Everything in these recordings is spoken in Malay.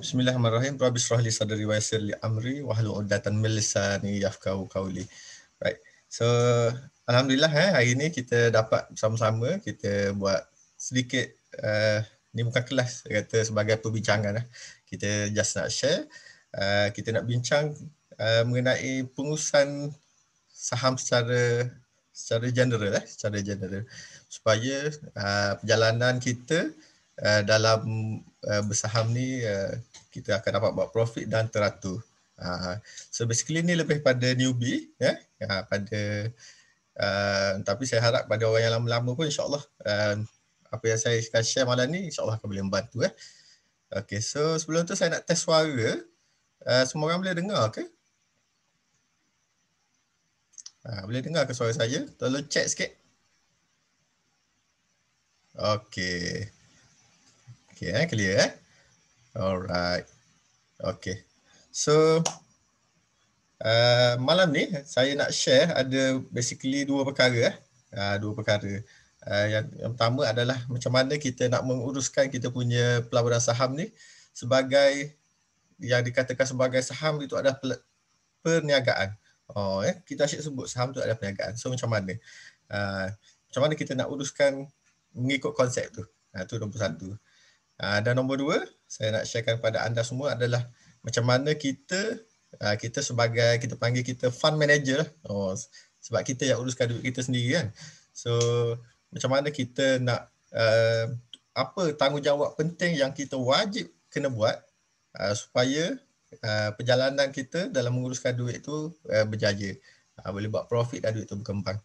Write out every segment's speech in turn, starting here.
Bismillahirrahmanirrahim. Rabbi shrah li sadri wa yassir li amri wahlul 'uqdatam min lisani yafqahu qawli. Right. So, alhamdulillah hari ni kita dapat bersama-sama kita buat sedikit ni bukan kelas, saya kata sebagai perbincangan Kita just nak share, kita nak bincang mengenai pengurusan saham secara general supaya perjalanan kita dalam bersaham ni kita akan dapat buat profit dan teratur. So basically ni lebih pada newbie tapi saya harap pada orang yang lama-lama pun insya-Allah apa yang saya akan share malam ni insya-Allah akan boleh membantu Okay, so sebelum tu saya nak test suara. Semua orang boleh dengar ke? Boleh dengar ke suara saya? Tolong check sikit. Okay. Okay, clear Alright. Okay. So, malam ni saya nak share ada basically dua perkara. Yang pertama adalah macam mana kita nak menguruskan kita punya pelaburan saham ni sebagai yang dikatakan sebagai saham itu adalah perniagaan. Kita asyik sebut saham tu adalah perniagaan. So macam mana? Macam mana kita nak uruskan mengikut konsep tu? Itu nombor satu. Dan nombor dua, saya nak sharekan kepada anda semua adalah macam mana kita sebagai, kita panggil kita fund manager sebab kita yang uruskan duit kita sendiri kan. So macam mana kita nak apa tanggungjawab penting yang kita wajib kena buat supaya perjalanan kita dalam menguruskan duit tu berjaya, boleh buat profit dan duit tu berkembang.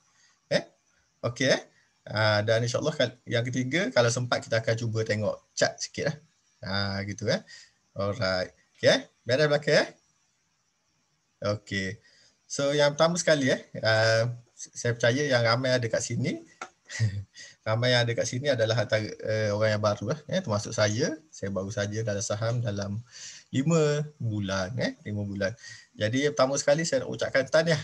Okey dan insyaAllah yang ketiga, kalau sempat kita akan cuba tengok chart sikit gitu Alright. Okay, beres belakang Okay. So yang pertama sekali saya percaya yang ramai ada kat sini ramai yang ada kat sini adalah antara orang yang baru termasuk saya baru saja dalam saham dalam 5 bulan 5 bulan. Jadi pertama sekali saya nak ucapkan tahniah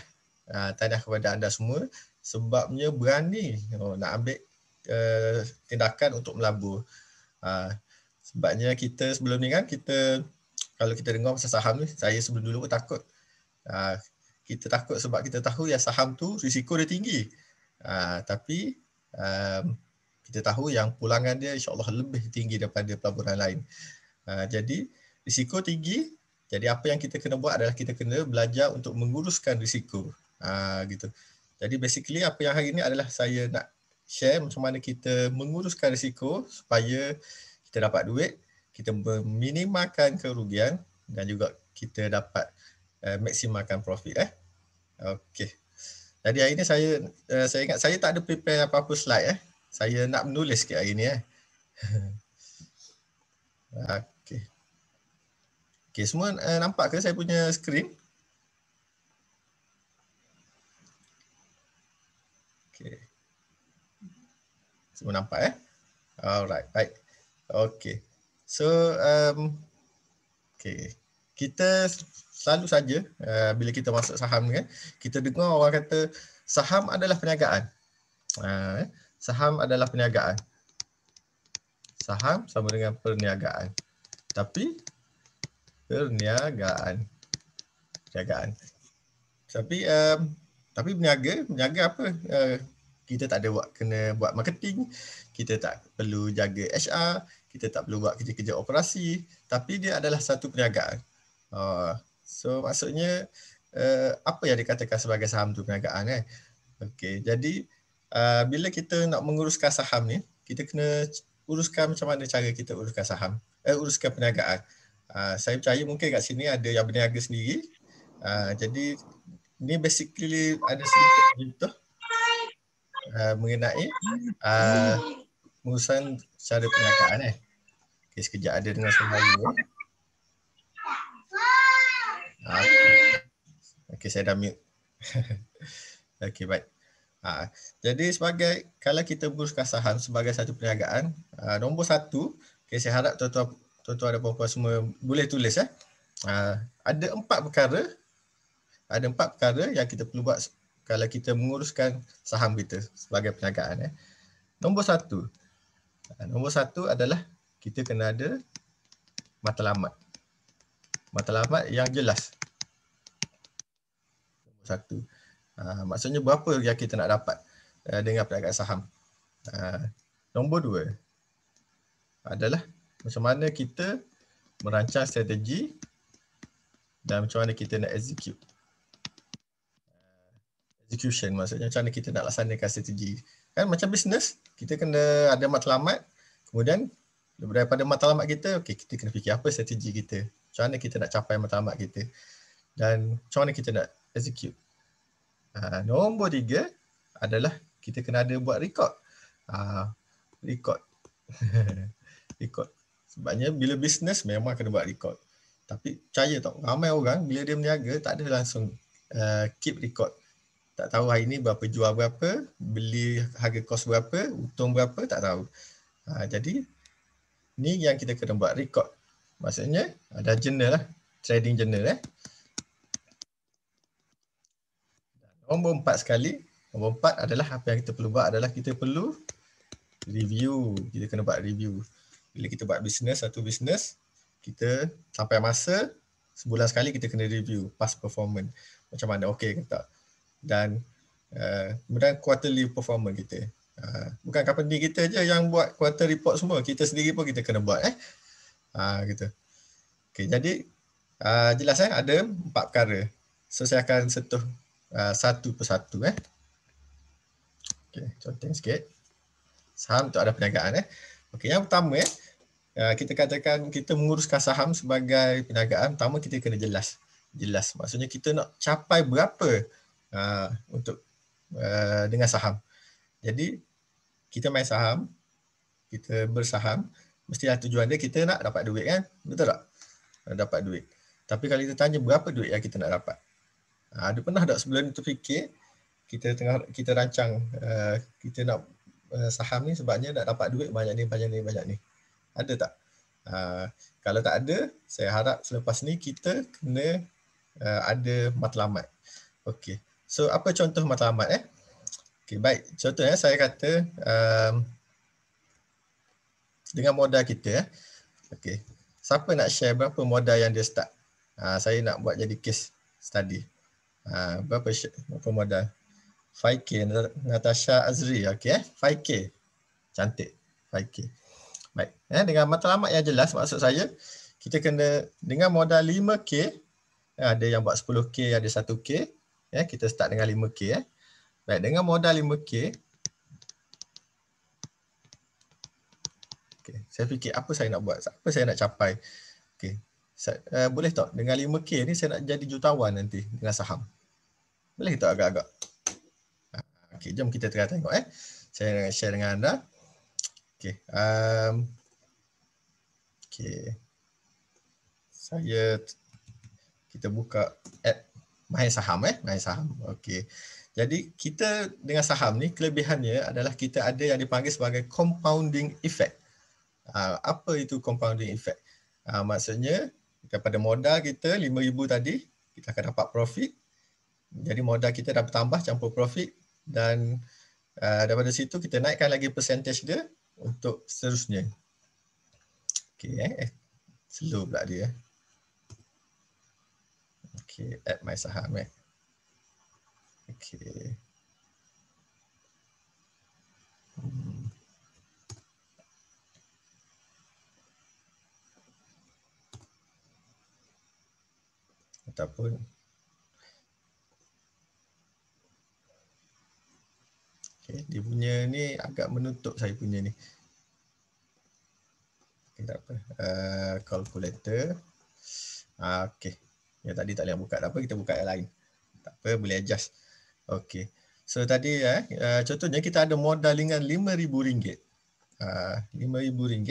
kepada anda semua sebabnya berani nak ambil tindakan untuk melabur. Sebabnya kita sebelum ni kan kalau kita dengar pasal saham ni, saya sebelum dulu pun takut. Kita takut sebab kita tahu yang saham tu risiko dia tinggi. Tapi kita tahu yang pulangan dia insya-Allah lebih tinggi daripada pelaburan lain. Jadi risiko tinggi. Jadi apa yang kita kena buat adalah kita kena belajar untuk menguruskan risiko. Gitu. Jadi basically apa yang hari ni adalah saya nak share macam mana kita menguruskan risiko supaya kita dapat duit, kita meminimalkan kerugian dan juga kita dapat maksimalkan profit. Okey. Jadi hari ni saya ingat saya tak ada prepare apa-apa slide Saya nak menulis sikit hari ni Okey. Okey, semua nampak ke saya punya skrin? Okey. Semua nampak Alright, baik. Okey. So okey. Kita selalu saja bila kita masuk saham ni kita dengar orang kata saham adalah perniagaan. Saham adalah perniagaan. Saham sama dengan perniagaan. Tapi perniagaan. Tapi berniaga apa? Kita tak ada kena buat marketing, kita tak perlu jaga HR, kita tak perlu buat kerja-kerja operasi, tapi dia adalah satu perniagaan. So maksudnya apa yang dikatakan sebagai saham tu perniagaan Okey, jadi bila kita nak menguruskan saham ni, kita kena uruskan macam mana cara kita uruskan saham, uruskan perniagaan. Saya percaya mungkin kat sini ada yang berniaga sendiri. Jadi ni basically ada sedikit contoh mengenai pengurusan secara perniagaan Okay, sekejap ada dengan saya. Okay, saya dah mute. Okay, baik. Jadi sebagai, kalau kita uruskan saham sebagai satu perniagaan, nombor satu, okay, saya harap tuan-tuan dan puan-puan semua boleh tulis ada 4 perkara yang kita perlu buat kalau kita menguruskan saham kita sebagai perniagaan. Nombor satu adalah kita kena ada matlamat. Matlamat yang jelas. Nombor 1. Maksudnya berapa yang kita nak dapat dengan perniagaan saham. Nombor 2 adalah macam mana kita merancang strategi dan macam mana kita nak execute. Execution maksudnya macam mana kita nak laksanakan strategi. Kan macam bisnes, kita kena ada matlamat, kemudian daripada matlamat kita, okey, kita kena fikir apa strategi kita. Macam mana kita nak capai matlamat kita dan macam mana kita nak execute. Nombor 3 adalah kita kena ada buat record. Record. Record. Sebabnya bila bisnes memang kena buat record. Tapi percaya tak, ramai orang bila dia berniaga tak ada langsung keep record. Tak tahu hari ni berapa, jual berapa, beli harga kos berapa, untung berapa, tak tahu. Jadi ni yang kita kena buat record. Maksudnya ada journal lah, trading journal. Nombor 4 sekali, nombor 4 adalah apa yang kita perlu buat adalah kita perlu review. Kita kena buat review. Bila kita buat bisnes, satu bisnes, kita sampai masa sebulan sekali kita kena review past performance. Macam mana, okey ke tak. Dan kemudian quarterly performance kita. Bukan company kita je yang buat quarter report semua, kita sendiri pun kita kena buat. Gitu. Okey, jadi jelas ada 4 perkara. So saya akan sentuh satu persatu. Okey, contoh sikit. Saham untuk ada perniagaan. Okey, yang pertama kita katakan kita menguruskan saham sebagai perniagaan, pertama kita kena jelas. Jelas. Maksudnya kita nak capai berapa untuk dengan saham. Jadi kita main saham, kita bersaham, mestilah tujuan dia kita nak dapat duit kan? Betul tak? Dapat duit. Tapi kalau kita tanya berapa duit yang kita nak dapat? Ada pernah tak sebelum terfikir kita rancang kita nak saham ni sebabnya nak dapat duit banyak ni. Ada tak? Kalau tak ada, saya harap selepas ni kita kena ada matlamat. Okey. So apa contoh matlamat? Okey, baik. Contohnya saya kata dengan modal kita. Okey. Siapa nak share berapa modal yang dia start? Saya nak buat jadi case study. Berapa modal? 5K, Natasha Azri. Okey, 5K. Cantik. 5K. Baik. Dengan matlamat yang jelas, maksud saya kita kena dengan modal 5K, ada yang buat 10K, ada 1K. Kita start dengan 5K. Baik, dengan modal 5K, okay, saya fikir apa saya nak buat, apa saya nak capai. Okay. Boleh tak dengan 5K ni saya nak jadi jutawan nanti dengan saham? Boleh tak agak-agak? Okay, jom kita tengok. Saya nak share dengan anda. Okay. Okay. Kita buka app Main Saham. Main Saham. Okay. Jadi kita dengan saham ni kelebihannya adalah kita ada yang dipanggil sebagai compounding effect. Apa itu compounding effect? Maksudnya daripada modal kita 5,000 tadi, kita akan dapat profit. Jadi modal kita dapat tambah campur profit dan daripada situ kita naikkan lagi percentage dia untuk seterusnya. Okey, slow pula dia. Okey, add my saham. Okey. Ataupun dia punya ni agak menutup saya punya ni. Okay, tak apa. Calculator. Okey. Yang tadi tak boleh buka. Tak apa, kita buka yang lain. Tak apa, boleh adjust. Okey. So tadi contohnya kita ada modal dengan RM5,000. RM5,000.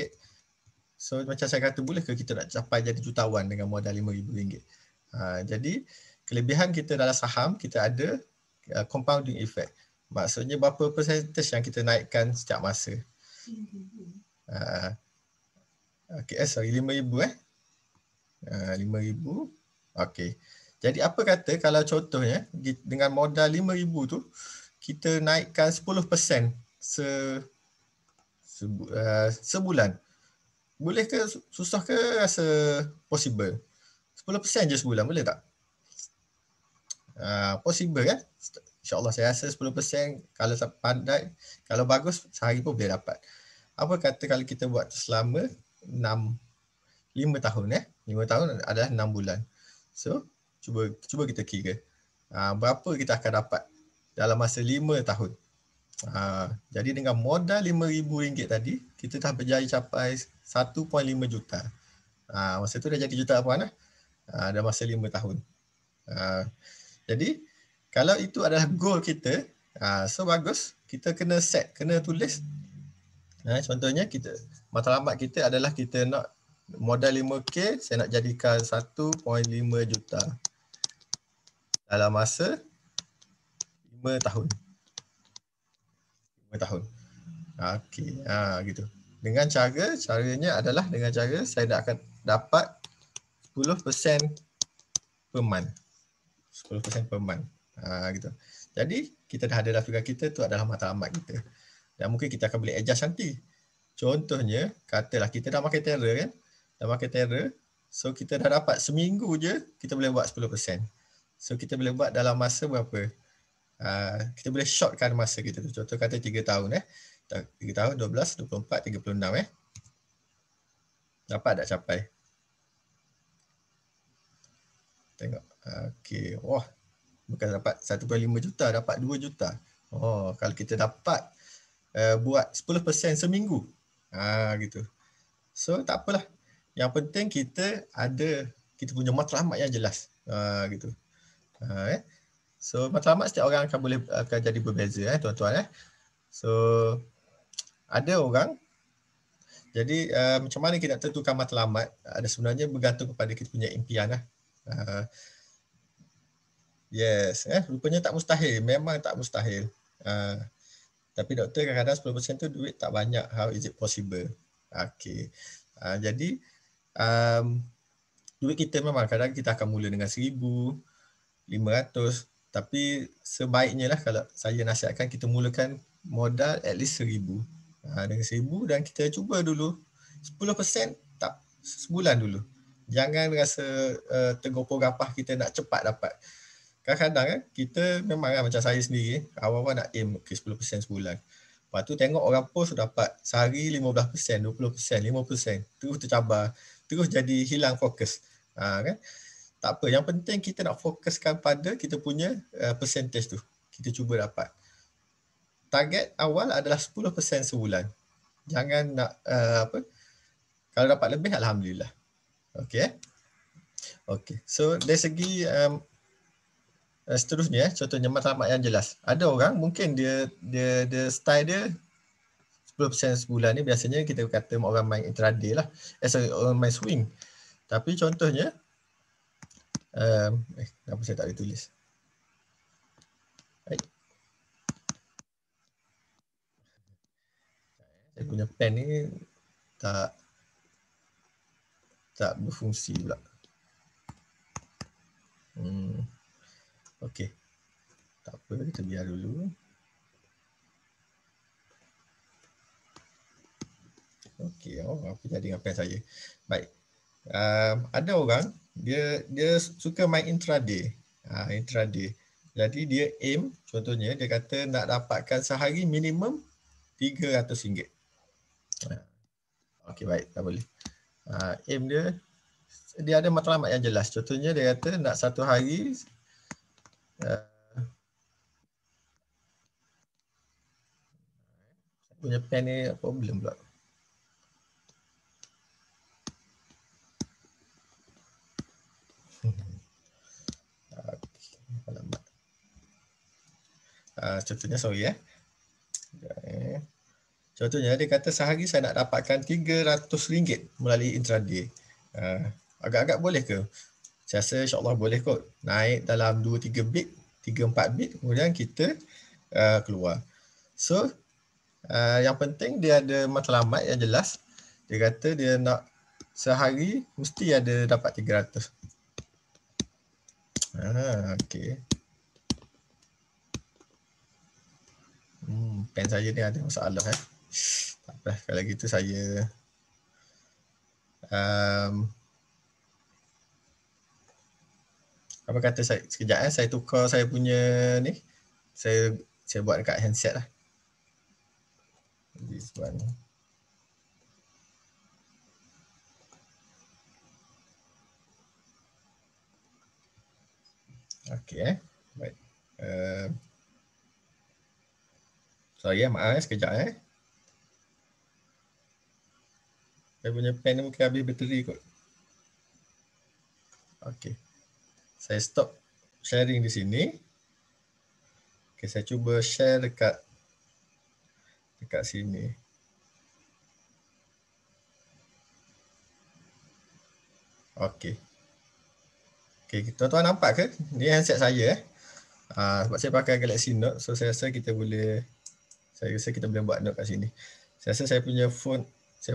So macam saya kata, bolehkah kita nak capai jadi jutawan dengan modal RM5,000? Jadi kelebihan kita dalam saham, kita ada compounding effect. Maksudnya berapa percentage yang kita naikkan setiap masa. Okay, sorry, RM5,000. RM5,000. Okey. Jadi apa kata kalau contohnya dengan modal RM5,000 tu kita naikkan 10% sebulan. Boleh ke, susah ke, rasa possible? 10% je sebulan, boleh tak? Possible kan? InsyaAllah saya rasa 10% kalau pandai, kalau bagus sehari pun boleh dapat. Apa kata kalau kita buat selama 5 tahun 5 tahun adalah 6 bulan. So, cuba kita kira. Berapa kita akan dapat dalam masa 5 tahun. Jadi dengan modal RM5,000 tadi, kita dah berjaya capai 1.5 juta. Masa tu dah jadi juta puan lah. Dah masa 5 tahun. Jadi, kalau itu adalah goal kita, so bagus. Kita kena set, kena tulis. Contohnya, matlamat kita adalah kita nak modal 5K, saya nak jadikan 1.5 juta dalam masa 5 tahun. 5 tahun. Okey, gitu. Dengan caranya adalah dengan cara saya nak akan dapat 10% per month. 10% per month. Gitu. Jadi, kita dah ada figure kita tu adalah matlamat kita. Dan mungkin kita akan boleh adjust nanti. Contohnya, katalah kita dah makan terror kan? Dah makan terror. So, kita dah dapat seminggu je, kita boleh buat 10%. So, kita boleh buat dalam masa berapa? Kita boleh shortkan masa kita tu. Contoh kata 3 tahun 3 tahun, 12, 24, 36 Dapat tak capai? Tengok. Okey. Wah. Bukan dapat 1.5 juta, dapat 2 juta. Kalau kita dapat buat 10% seminggu. Gitu. So, tak apalah. Yang penting kita punya matlamat yang jelas. Gitu. So, matlamat setiap orang akan jadi berbeza tuan-tuan. So, ada orang, jadi macam mana kita nak tentukan matlamat? Ada sebenarnya bergantung kepada kita punya impian lah. Yes, rupanya tak mustahil. Memang tak mustahil. Tapi doktor kadang-kadang 10% tu duit tak banyak. How is it possible? Okay. Jadi, duit kita memang kadang kita akan mula dengan 1,000, 500. Tapi sebaiknya lah kalau saya nasihatkan kita mulakan modal at least 1,000. Dengan 1,000 dan kita cuba dulu 10% tak sebulan dulu. Jangan rasa tergopoh gapah kita nak cepat dapat. Kadang-kadang kita memang macam saya sendiri, awal-awal nak aim 10% sebulan. Lepas tu tengok orang post dapat sehari 15%, 20%, 5%. Terus tercabar, terus jadi hilang fokus. Kan? Tak apa, yang penting kita nak fokuskan pada kita punya percentage tu. Kita cuba dapat. Target awal adalah 10% sebulan. Jangan nak kalau dapat lebih, alhamdulillah. Okey. Okey. So dari segi seterusnya, contohnya matlamat yang jelas. Ada orang mungkin dia style dia 10% sebulan ni biasanya kita kata orang main intraday lah. Orang main swing. Tapi contohnya kenapa saya tak boleh tulis? Baik. Saya punya pen ni tak berfungsi pula. Okey. Tak apa, kita biar dulu. Okey, apa jadi dengan pen saya? Baik. Ada orang dia suka main intraday. Intraday. Jadi dia aim, contohnya dia kata nak dapatkan sehari minimum RM300. Okey, baik, tak boleh. Aim dia ada matlamat yang jelas. Contohnya dia kata nak satu hari punya pen ni problem pula. Contohnya sorry Contohnya dia kata sehari saya nak dapatkan RM300 melalui intraday. Agak-agak boleh ke? Saya rasa insyaAllah boleh kot. Naik dalam 2-3 bit, 3-4 bit, kemudian kita keluar. So, yang penting dia ada matlamat yang jelas. Dia kata dia nak sehari mesti ada dapat 300. Okey. Pen saya ni ada masalah Tak apa, kalau gitu saya Apa kata saya sekejap saya tukar saya punya ni. Saya buat dekat handset lah. This one. Okey baik. Sorry maaf sekejap Saya punya pen ni mungkin habis bateri kot. Okey. Saya stop sharing di sini. Okey, saya cuba share dekat sini. Okey. Okey, tuan-tuan nampak ke? Ni handset saya sebab saya pakai Galaxy Note, so saya rasa kita boleh buat note kat sini. Saya rasa saya punya phone, saya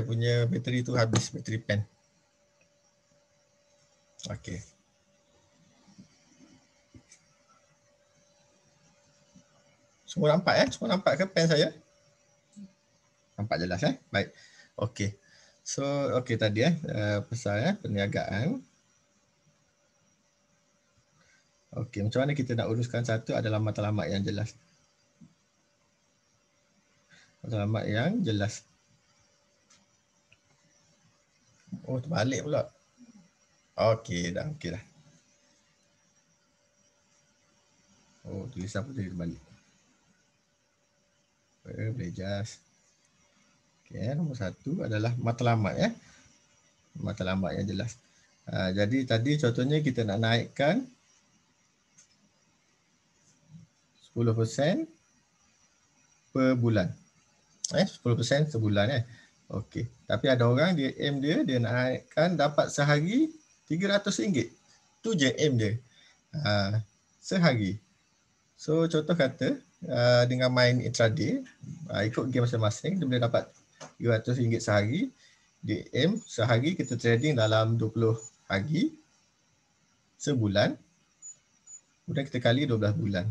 punya bateri tu habis, bateri pen. Okey. Semua nampak Semua nampak ke pen saya? Nampak jelas Baik. Okey. So, okey tadi pasal perniagaan. Okey, macam mana kita nak uruskan? Satu adalah matlamat yang jelas. Matlamat yang jelas. Oh, terbalik pula. Okey dah. Oh, tulisan pun jadi terbalik. Boleh just. Okey, nombor satu adalah matlamat matlamat yang jelas. Jadi tadi contohnya kita nak naikkan 10% per bulan. 10% sebulan Okey. Tapi ada orang dia aim dia nak naikkan dapat sehari RM300. Tu je aim dia. Sehari. So contoh kata dengan main intraday, ikut game masing-masing dia boleh dapat RM300 sehari. Dia aim sehari kita trading dalam 20 hari sebulan. Kemudian kita kali 12 bulan.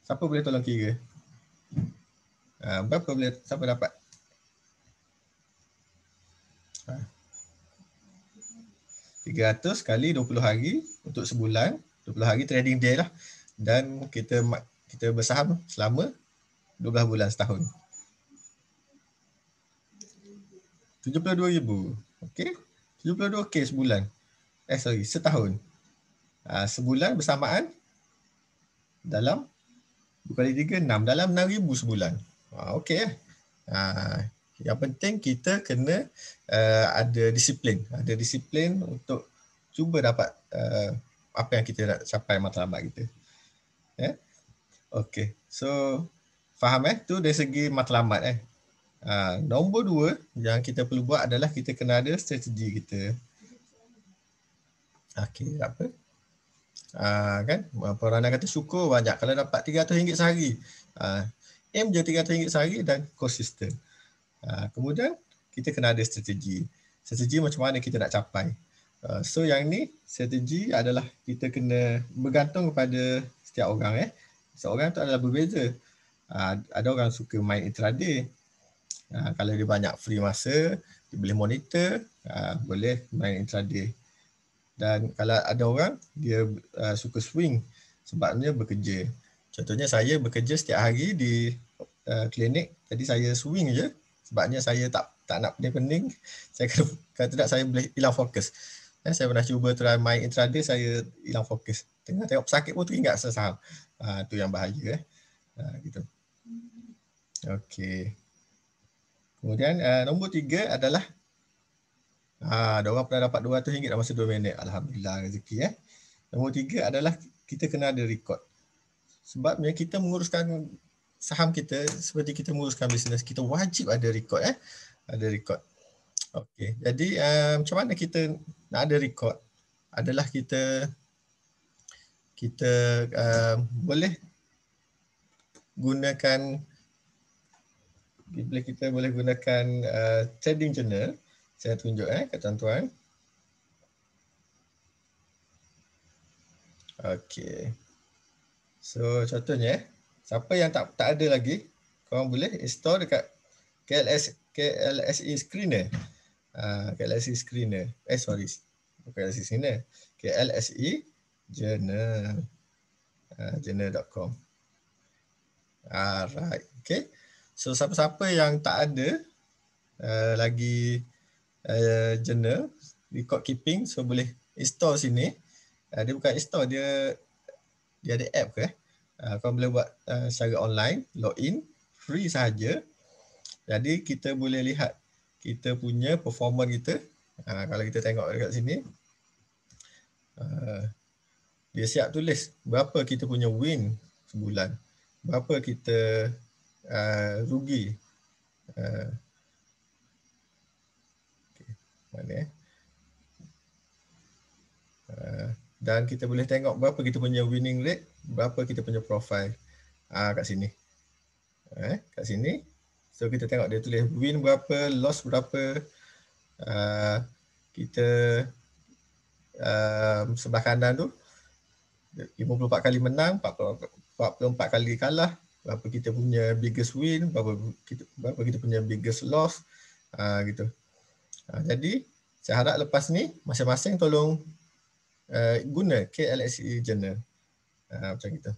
Siapa boleh tolong kira? Berapa boleh siapa dapat? 300 kali 20 hari untuk sebulan, 20 hari trading day lah. Dan kita bersaham selama 12 bulan setahun. 72,000. Okey. 72K sebulan. Setahun. Sebulan bersamaan dalam 2 kali 3, 6. Dalam 6,000 sebulan. Okey yang penting kita kena ada disiplin. Ada disiplin untuk cuba dapat apa yang kita nak capai matlamat kita. Okey. So, faham tu dari segi matlamat nombor 2 yang kita perlu buat adalah kita kena ada strategi kita. Okey, tak apa. Kan? Orang kata syukur banyak kalau dapat RM300 sehari. Aim je RM300 sehari dan konsisten. Kemudian kita kena ada strategi. Strategi macam mana kita nak capai. So yang ni strategi adalah kita kena bergantung kepada setiap orang Seorang tu adalah berbeza. Ada orang suka main intraday. Kalau dia banyak free masa, dia boleh monitor, boleh main intraday. Dan kalau ada orang dia suka swing sebabnya bekerja. Contohnya saya bekerja setiap hari di klinik. Jadi saya swing je sebabnya saya tak nak pening-pening. Saya kalau tidak saya boleh hilang fokus. Saya pernah cuba try main intraday, saya hilang fokus. Tengah tengok pesakit pun teringat saham. Tu yang bahaya gitu. Okey. Kemudian nombor 3 adalah ada orang pernah dapat RM200 dalam masa 2 minit. Alhamdulillah rezeki Nombor 3 adalah kita kena ada rekod. Sebabnya kita menguruskan saham kita seperti kita menguruskan bisnes, kita wajib ada rekod Ada rekod. Okey. Jadi macam mana kita nak ada rekod? Adalah kita boleh gunakan kita boleh gunakan trading journal. Saya tunjuk ke tuan-tuan. Okey. So contohnya siapa yang tak ada lagi, korang boleh install dekat KLSE Screener. Galaxy Screener. Sorry. Bukan Galaxy Screener. LSE Journal. Journal.com. Alright. Okay. So siapa-siapa yang tak ada lagi journal record keeping, so boleh install sini. Dia bukan install, dia ada app ke. Kau boleh buat secara online, login, free sahaja. Jadi kita boleh lihat kita punya performance kita. Kalau kita tengok dekat sini, dia siap tulis berapa kita punya win sebulan, berapa kita rugi. Mana dan kita boleh tengok berapa kita punya winning rate, berapa kita punya profile kat sini. Kat sini. So kita tengok dia tulis win berapa, loss berapa. Kita sebelah kanan tu 54 kali menang, 44 kali kalah, berapa kita punya biggest win, berapa kita punya biggest loss, gitu. Jadi saya harap lepas ni masing-masing tolong guna KLSE Journal. Macam gitu.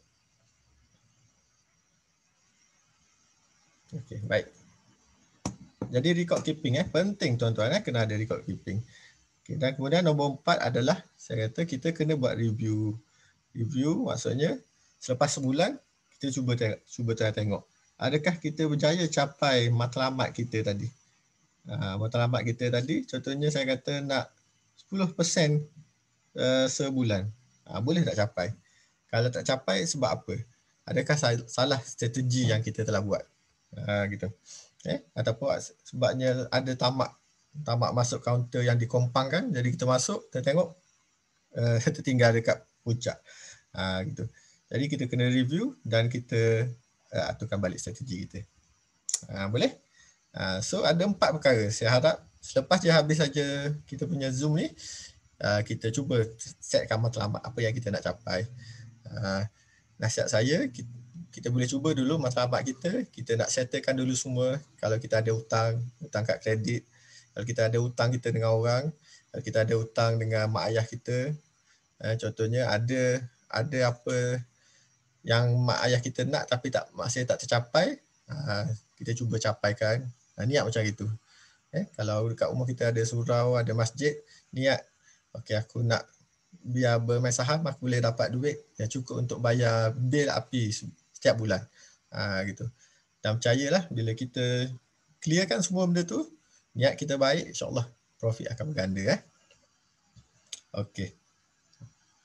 Okey, baik. Jadi record keeping penting tuan-tuan, kena ada record keeping. Okay, dan kemudian nombor 4 adalah saya kata kita kena buat review. Review maksudnya selepas sebulan kita cuba tengok adakah kita berjaya capai matlamat kita tadi. Matlamat kita tadi contohnya saya kata nak 10% sebulan. Boleh tak capai? Kalau tak capai sebab apa? Adakah salah strategi yang kita telah buat? Gitu. Ataupun sebabnya ada tamak masuk kaunter yang dikompangkan, jadi kita masuk, kita tengok tertinggal dekat puncak. Gitu. Jadi kita kena review dan kita aturkan balik strategi kita. Boleh? So ada 4 perkara. Saya harap selepas je habis saja kita punya Zoom ni, kita cuba setkan matlamat apa yang kita nak capai. Nasihat saya, kita boleh cuba dulu matlamat kita nak settlekan dulu semua. Kalau kita ada hutang kad kredit, kalau kita ada hutang kita dengan orang, kalau kita ada hutang dengan mak ayah kita, contohnya ada apa yang mak ayah kita nak tapi masih tak tercapai, kita cuba capaikan. Niat macam itu. Kalau dekat rumah kita ada surau, ada masjid, niat, okey aku nak biar bermain saham aku boleh dapat duit yang cukup untuk bayar bil api setiap bulan. Gitu. Dan percayalah bila kita clearkan semua benda tu, niat kita baik, insya-Allah profit akan berganda. Okey.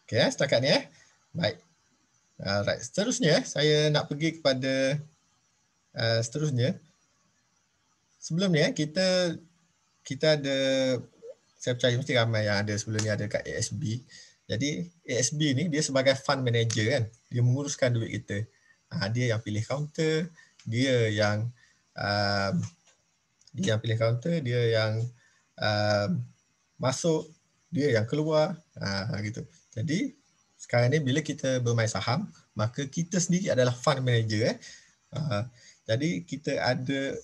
Okey, setakat ni Baik. Alright, seterusnya saya nak pergi kepada seterusnya. Sebelum ni kita ada, saya percaya mesti ramai yang ada sebelum ni ada kat ASB. Jadi ASB ni dia sebagai fund manager kan. Dia menguruskan duit kita. Dia yang pilih kaunter, dia yang pilih kaunter, dia yang masuk, dia yang keluar, gitu. Jadi sekarang ni bila kita bermain saham, maka kita sendiri adalah fund manager. Jadi kita ada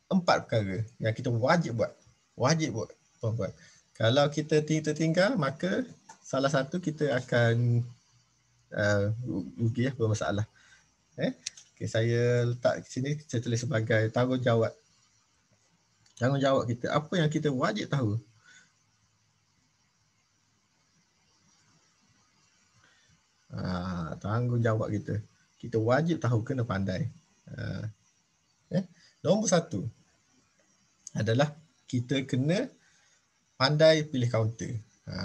4 perkara yang kita wajib buat. Tuan-tuan. Kalau kita tertinggal, maka salah satu kita akan rugi, bermasalah. Okay, saya letak sini, saya tulis sebagai tanggungjawab. Tanggungjawab kita, apa yang kita wajib tahu? Tanggungjawab kita. Kita wajib tahu, kena pandai. Nombor 1 adalah kita kena pandai pilih kaunter.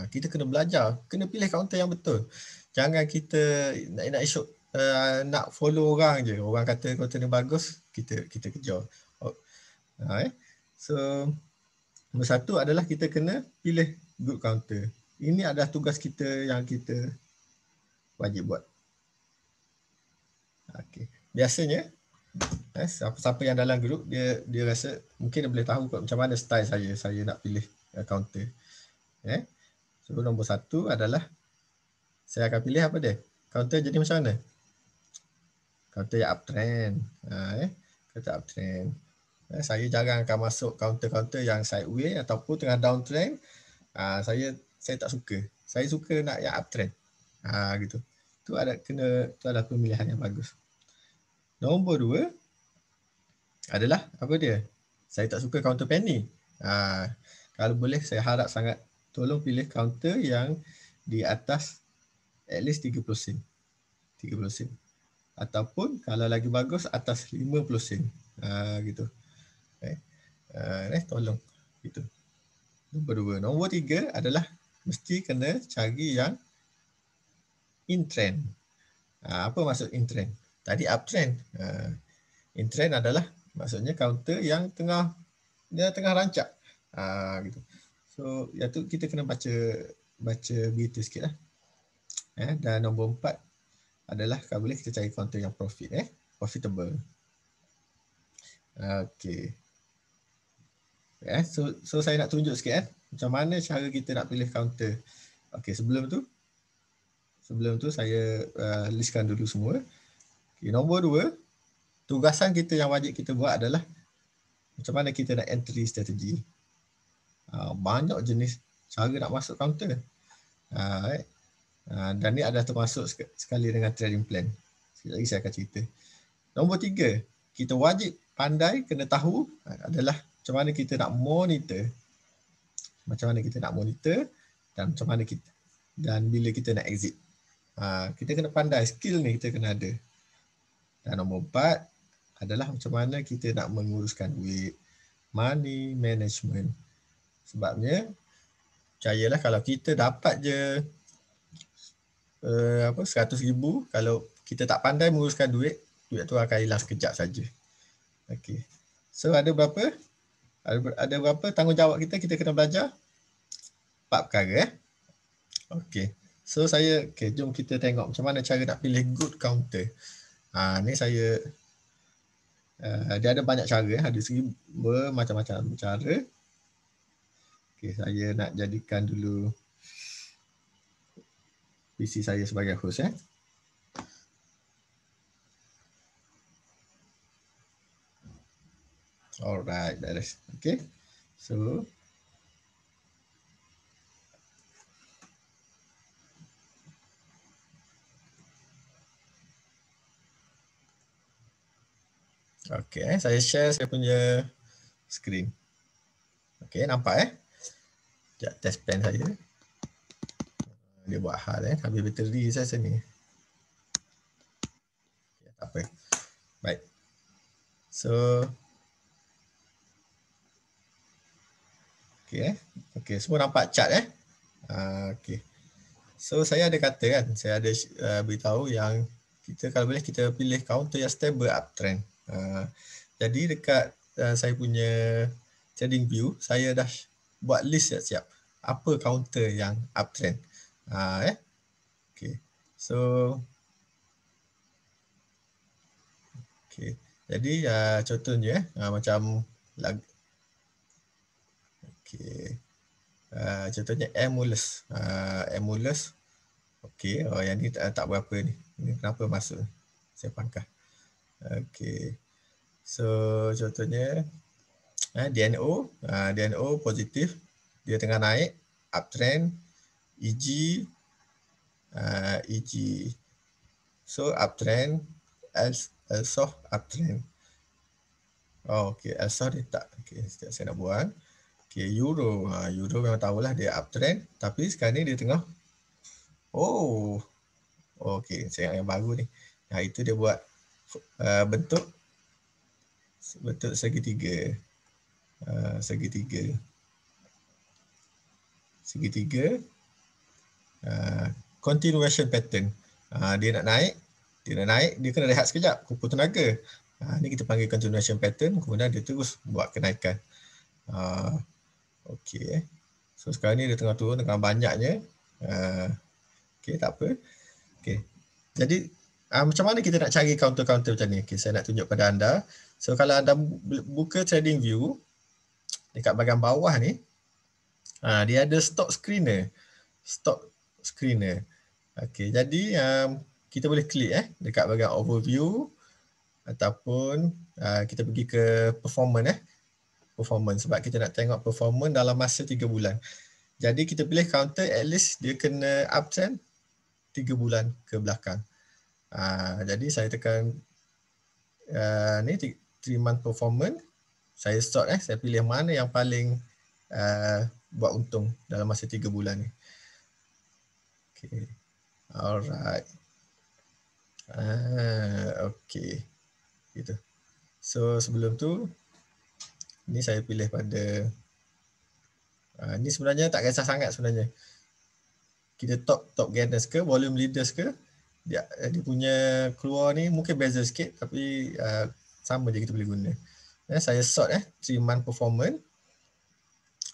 Kita kena belajar, kena pilih kaunter yang betul. Jangan kita nak esok nak follow orang je. Orang kata kaunter ni bagus, kita kejar. So nombor 1 adalah kita kena pilih good counter. Ini adalah tugas kita yang kita wajib buat. Okay. Biasanya siapa yang dalam grup dia rasa mungkin dia boleh tahu macam mana style saya nak pilih counter. So nombor 1 adalah saya akan pilih apa dia? Counter jadi macam mana? Counter yang uptrend. Counter uptrend. Saya jarang akan masuk counter-counter yang sideway ataupun tengah downtrend. Saya tak suka. Saya suka nak yang uptrend. Gitu. Tu adalah pemilihan yang bagus. Nombor 2 adalah apa dia? Saya tak suka counter penny. Kalau boleh saya harap sangat tolong pilih counter yang di atas at least 30 sen. 30 sen. Ataupun kalau lagi bagus atas 50 sen. Gitu. Tolong gitu. Nombor 2. Nombor 3 adalah mesti kena cari yang in trend. Apa maksud in trend? Tadi uptrend. In trend adalah maksudnya counter yang tengah rancak. Gitu. So, tu kita kena baca berita sikit lah. Dan nombor 4 adalah kalau boleh kita cari counter yang profitable. Okey. So saya nak tunjuk sikit macam mana cara kita nak pilih counter. Okey, sebelum tu saya listkan dulu semua. Okay, nombor 2, tugasan kita yang wajib kita buat adalah macam mana kita nak entry strategi. Banyak jenis cara nak masuk counter. Dan ni adalah termasuk sekali dengan trading plan. Sekejap lagi saya akan cerita. Nombor 3, kita wajib pandai kena tahu adalah macam mana kita nak monitor. Dan macam mana bila kita nak exit. Kita kena pandai, skill ni kita kena ada. Dan nombor 4 adalah macam mana kita nak menguruskan duit, money management. Sebabnya percayalah kalau kita dapat je 100,000, kalau kita tak pandai menguruskan duit tu akan hilang sekejap saja. Okey. So ada berapa tanggungjawab kita kena belajar 4 perkara. Okey. So jom kita tengok macam mana cara nak pilih good counter. Ni saya dia ada banyak cara, ada bermacam-macam cara. Okey, saya nak jadikan dulu PC saya sebagai host . Alright, that is. Okay. So okay, saya share saya punya screen. Okay, nampak Sekejap test plan saya. Dia buat hal habis bateri saya sini. Okay, tak apa. Baik. So Okay, semua nampak chart Okay. So saya ada kata saya ada beritahu yang kita kalau boleh kita pilih counter yang stable uptrend. Jadi dekat saya punya trading view, saya dah buat list siap-siap apa counter yang uptrend. Okay. So okay. Jadi contohnya macam okay. Contohnya Emulus. Okey, yang ni tak berapa ni. Ini kenapa masuk? Saya pangkah. Okey. So contohnya DNO positif, dia tengah naik, uptrend, EG. So uptrend, ELSOF uptrend. Okey, ELSOF dia tak. Okey, saya nak buang. Okay, Euro memang tahulah dia uptrend, tapi sekarang ni dia tengah okey, saya yang baru ni. Itu dia buat bentuk segitiga. Continuation pattern. Dia nak naik, dia kena rehat sekejap, kumpul tenaga. Ni kita panggil continuation pattern, kemudian dia terus buat kenaikan. Okey. So sekarang ni dia tengah turun dengan banyaknya. Okey, tak apa. Okey. Jadi macam mana kita nak cari counter-counter macam ni? Okey, saya nak tunjuk pada anda. So kalau anda buka trading view dekat bahagian bawah ni, dia ada stock screener. Okey, jadi kita boleh klik dekat bahagian overview. ataupun kita pergi ke performance performance sebab kita nak tengok performance dalam masa 3 bulan. Jadi kita pilih counter, at least dia kena uptrend 3 bulan ke belakang. Jadi saya tekan ni 3 month performance, saya sort saya pilih mana yang paling buat untung dalam masa 3 bulan ni. Okay. Alright. Okay. Gitu. So sebelum tu ni saya pilih pada ni sebenarnya tak kisah sangat sebenarnya. Kita top gainers ke, volume leaders ke, dia punya keluar ni mungkin beza sikit tapi sama je kita boleh guna. Saya sort 3 month performance.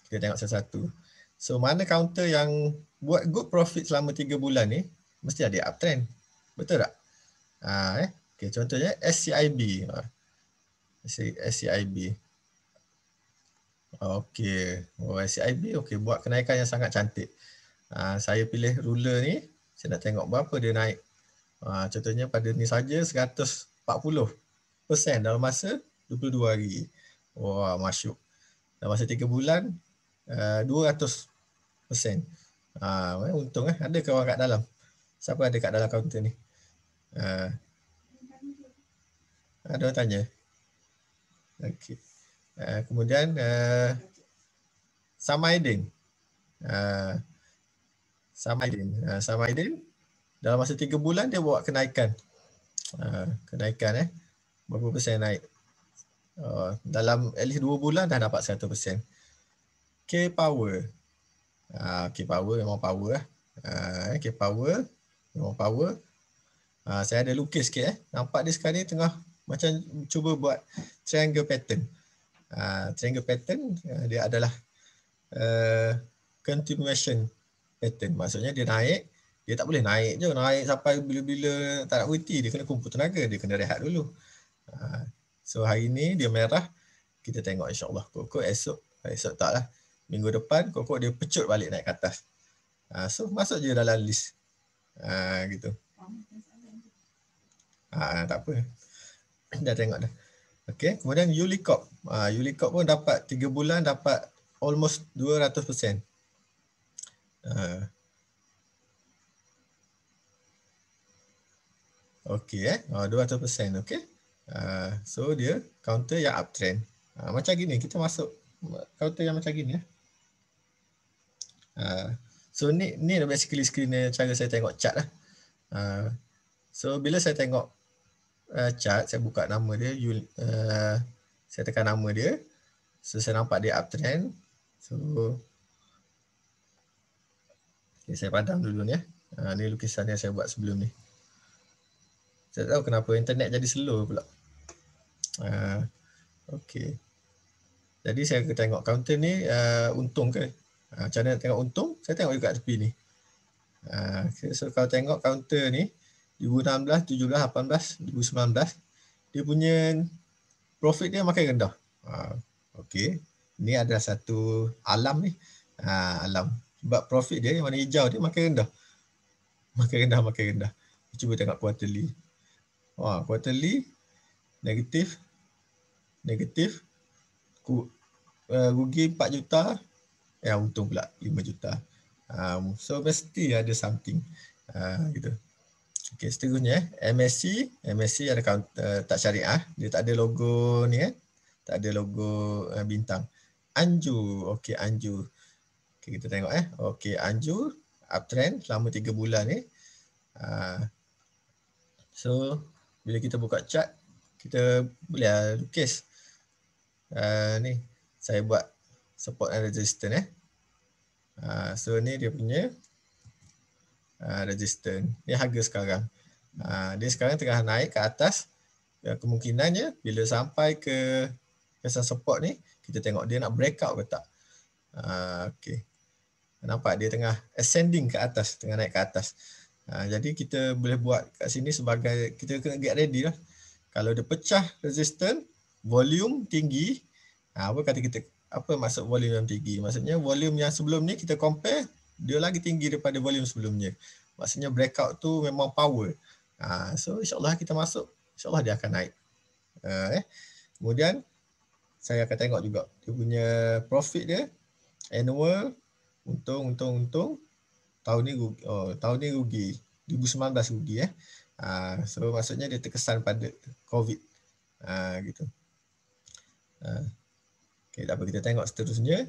Kita tengok satu-satu. So mana counter yang buat good profit selama 3 bulan ni mesti ada uptrend. Betul tak? Okay, contohnya SCIB. SCIB. Okay. SCIB okay, buat kenaikan yang sangat cantik. Saya pilih ruler ni, saya nak tengok berapa dia naik. Contohnya pada ni saja 140% dalam masa 22 hari. Wah, masyuk. Dalam masa 3 bulan 200%. Untung Ada ke orang kat dalam? Siapa ada kat dalam kaunter ni? Ada orang tanya? Okey. Kemudian Samaidin. Samaidin dalam masa 3 bulan dia buat kenaikan. Kenaikan berapa persen naik? Dalam at least 2 bulan dah dapat 100%. K-Power. K-Power memang power K-Power memang power. Saya ada lukis sikit Nampak dia sekarang ni tengah macam cuba buat triangle pattern. Triangle pattern dia adalah continuation pattern. Maksudnya dia naik, dia tak boleh naik je, naik sampai bila-bila tak nak berhenti, dia kena kumpul tenaga, dia kena rehat dulu. So hari ni dia merah, kita tengok insyaAllah. Kok esok taklah. Minggu depan kok dia pecut balik naik ke atas. So masuk je dalam list. Gitu. Tak apa. Dah tengok dah. Okay, kemudian Ulicorp. Ulicorp pun dapat 3 bulan dapat almost 200%. Okay 200%. Okay. So dia counter yang uptrend. Macam gini kita masuk counter yang macam gini so ni basically screen cara saya tengok chart lah. So bila saya tengok chart, saya buka nama dia, saya tekan nama dia, so saya nampak dia uptrend. So okay, saya padam dulu ni ni lukisan yang saya buat sebelum ni. Saya tahu kenapa internet jadi slow pula. Okay. Jadi saya tengok counter ni untung ke? Macam mana tengok untung? Saya tengok juga tepi ni. So kalau tengok counter ni 2016, 17, 18, 2019 dia punya profit dia makin rendah. Okey. Ni adalah satu alam ni. Alam. Sebab profit dia yang warna hijau dia makin rendah. Makin rendah. Cuba tengok quarterly. Quarterly negatif. Rugi 4 juta. Untung pula 5 juta. So mesti ada something. Gitu. Okey, seterusnya MSC ada counter tak syariah, dia tak ada logo ni tak ada logo bintang. Anju, okey Anju. Okey kita tengok okey Anju uptrend selama 3 bulan ni. So bila kita buka chart kita boleh lukis ni saya buat support and resistance so ni dia punya resistance. Ni harga sekarang. Dia sekarang tengah naik ke atas. Kemungkinannya bila sampai ke kesan support ni, kita tengok dia nak breakout ke tak. Okay. Nampak dia tengah ascending ke atas, tengah naik ke atas. Jadi kita boleh buat kat sini sebagai, kita kena get ready lah. Kalau dia pecah resistance, volume tinggi, apa kata kita, apa maksud volume yang tinggi? Maksudnya volume yang sebelum ni kita compare, dia lagi tinggi daripada volume sebelumnya. Maksudnya breakout tu memang power. So insyaAllah kita masuk, insyaAllah dia akan naik. Kemudian saya akan tengok juga dia punya profit dia, annual, untung. Tahun ni rugi. 2019 rugi . So maksudnya dia terkesan pada COVID. Gitu. Okay, tak apa, kita tengok seterusnya.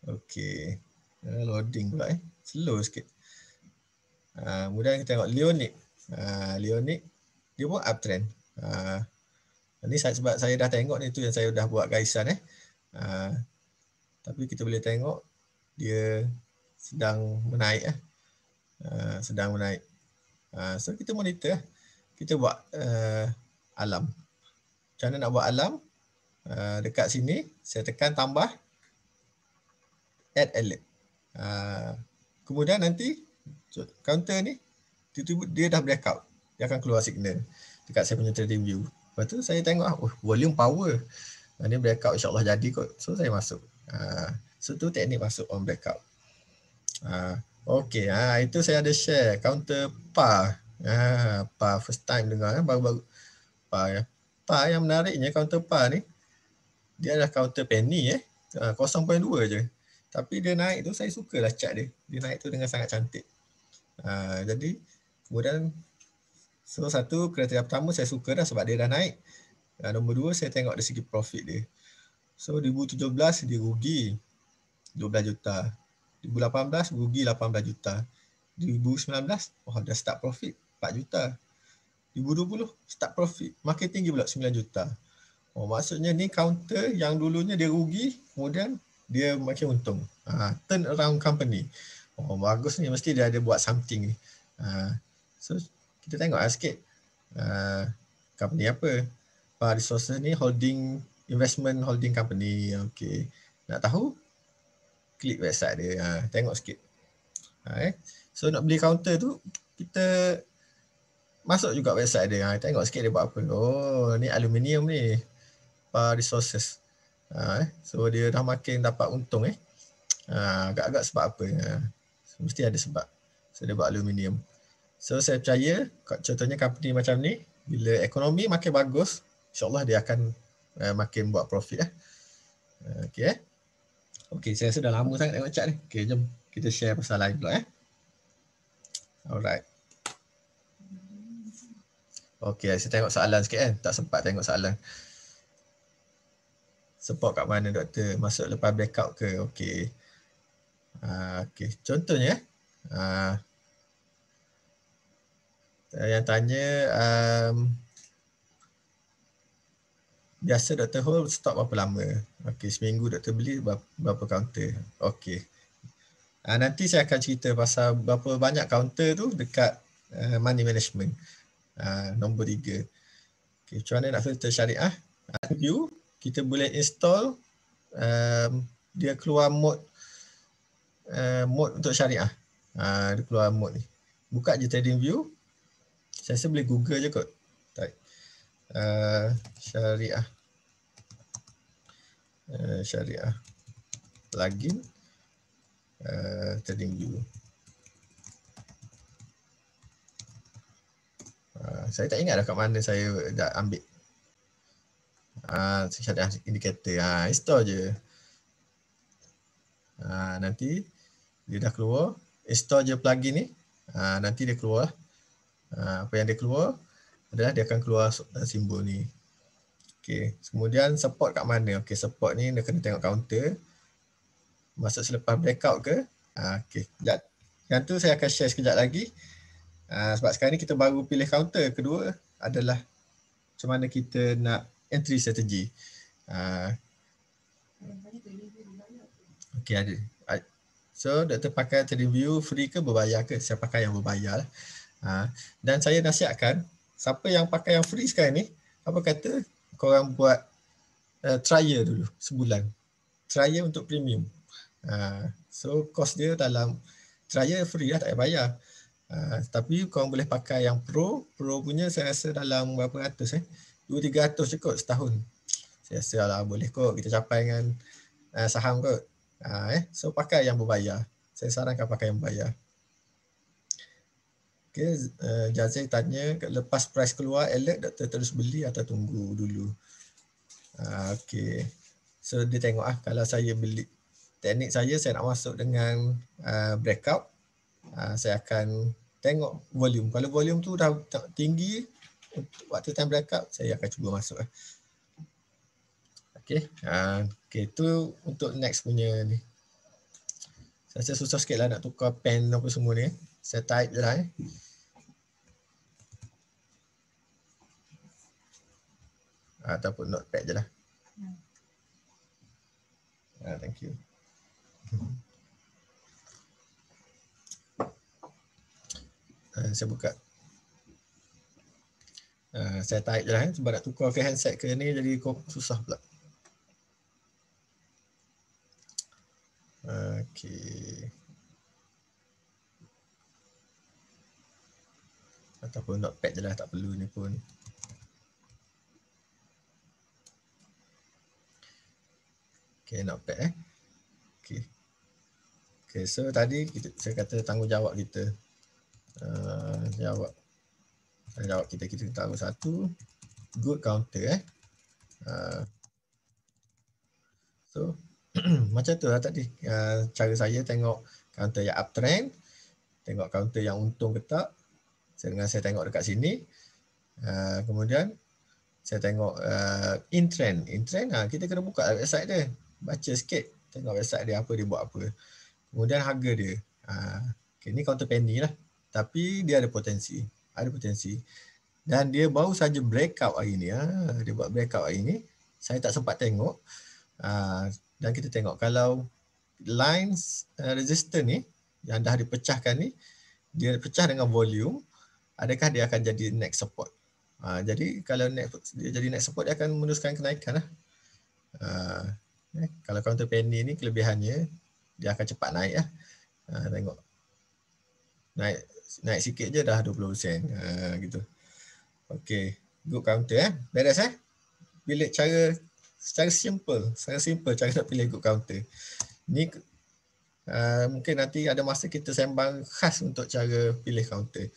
Okay. Loading pula slow sikit. Kemudian kita tengok Leonic. Leonic dia pun uptrend. Ni sebab saya dah tengok ni, tu yang saya dah buat gaisan tapi kita boleh tengok dia sedang menaik sedang menaik. So kita monitor kita buat alam. Macam mana nak buat alam? Dekat sini saya tekan tambah add alert. Kemudian nanti counter ni tiba-tiba dia dah blackout. Dia akan keluar signal dekat saya punya trading view. Lepas tu saya tengok volume power. Ni blackout, insyaAllah jadi kot. So saya masuk. So tu teknik masuk on blackout. Okay, itu saya ada share counter PAR. PAR first time dengar baru-baru. PAR yang menariknya counter PAR ni dia adalah counter penny 0.2 je. Tapi dia naik tu saya sukalah chart dia. Dia naik tu dengan sangat cantik. Jadi kemudian satu kriteria pertama saya suka dah sebab dia dah naik. Nombor dua, saya tengok dari segi profit dia. So 2017 dia rugi 12 juta. 2018 rugi 18 juta. 2019 dah start profit 4 juta. 2020 start profit makin tinggi pula 9 juta. Maksudnya ni counter yang dulunya dia rugi, kemudian dia makin untung. Turn around company. Bagus ni, mesti dia ada buat something ni. So kita tengok sikit company apa. PAR Resources ni investment holding company. Okay. Nak tahu? Klik website dia. Tengok sikit. So nak beli counter tu, kita masuk juga website dia. Tengok sikit dia buat apa. Ni aluminium ni. PAR Resources. So dia dah makin dapat untung. Agak-agak sebab apa. So, mesti ada sebab. So dia buat aluminium. So saya percaya, contohnya company macam ni, bila ekonomi makin bagus, insyaAllah dia akan makin buat profit. Okay. Okay, saya rasa dah lama sangat tengok chat ni. Okay, jom kita share pasal lain pula. Alright. Okay, saya tengok soalan sikit tak sempat tengok soalan. Support kat mana doktor? Masuk lepas breakout ke? Okay. Okay, contohnya yang tanya biasa doktor hold stop berapa lama? Okay, seminggu doktor beli berapa counter? Okay. Nanti saya akan cerita pasal berapa banyak counter tu dekat money management. Nombor 3. Okay, macam mana nak filter syariah? View, kita boleh install dia keluar mode untuk syariah. Dia keluar mode ni. Buka je trading view. Saya rasa boleh Google je kot. Syariah. Syariah. Plugin. Trading view. Saya tak ingat dah kat mana saya dah ambil. Syariah indicator. Install je. Nanti dia dah keluar. Install je plugin ni. Nanti dia keluar. Apa yang dia keluar adalah dia akan keluar simbol ni. Okay. Kemudian support kat mana? Okay, support ni dia kena tengok counter. Masuk selepas breakout ke? Okay. Yang tu saya akan share sekejap lagi. Sebab sekarang ni kita baru pilih counter. Kedua adalah macam mana kita nak entry strategi. Okay, ada. So, doktor pakai trading view free ke berbayar ke? Saya pakai yang berbayar. Dan saya nasihatkan, siapa yang pakai yang free sekarang ni, apa kata korang buat trial dulu, sebulan. Trial untuk premium. So, cost dia dalam trial free lah, tak payah bayar. Tapi korang boleh pakai yang pro punya saya rasa dalam berapa ratus 200-300 cukup setahun. Saya rasa lah boleh kot kita capai dengan saham kot. So pakai yang berbayar. Saya sarankan pakai yang berbayar. Okay, Jazir tanya, lepas price keluar alert, doktor terus beli atau tunggu dulu? Okay. So dia tengok kalau saya beli, teknik saya nak masuk dengan breakout, saya akan tengok volume. Kalau volume tu dah tinggi untuk waktu time breakout, saya akan cuba masuk. Okay. Okay, tu untuk next punya ni. Saya rasa susah sikit lah nak tukar pen apa semua ni. Saya type je lah. Ataupun notepad je lah. Thank you. Saya buka. Saya type je lah sebab nak tukar ke handset ke ni jadi susah pula. Okay. Ataupun notepad je lah, tak perlu ni pun. Okay, notepad Okay. Okay, so tadi saya kata tanggungjawab kita. Jawab kita tahu satu. Good counter So macam tu lah tadi. Cara saya tengok counter yang uptrend, tengok counter yang untung ke tak. Dengan saya tengok dekat sini. Kemudian saya tengok in trend. Kita kena buka website dia. Baca sikit. Tengok website dia apa dia buat apa. Kemudian harga dia. Okay, ni counter penny lah. Tapi dia ada potensi. Dan dia baru saja breakout hari ni. Dia buat breakout hari ni. Saya tak sempat tengok. Dan kita tengok kalau lines resistor ni yang dah dipecahkan ni, dia pecah dengan volume, adakah dia akan jadi next support? Jadi kalau dia jadi next support, dia akan meneruskan kenaikan lah. Kalau counter penny ni kelebihannya dia akan cepat naik lah. Tengok naik sikit je dah 20% gitu. Okay, good counter beres Pilih secara simple cara nak pilih good counter. Ni mungkin nanti ada masa kita sembang khas untuk cara pilih counter.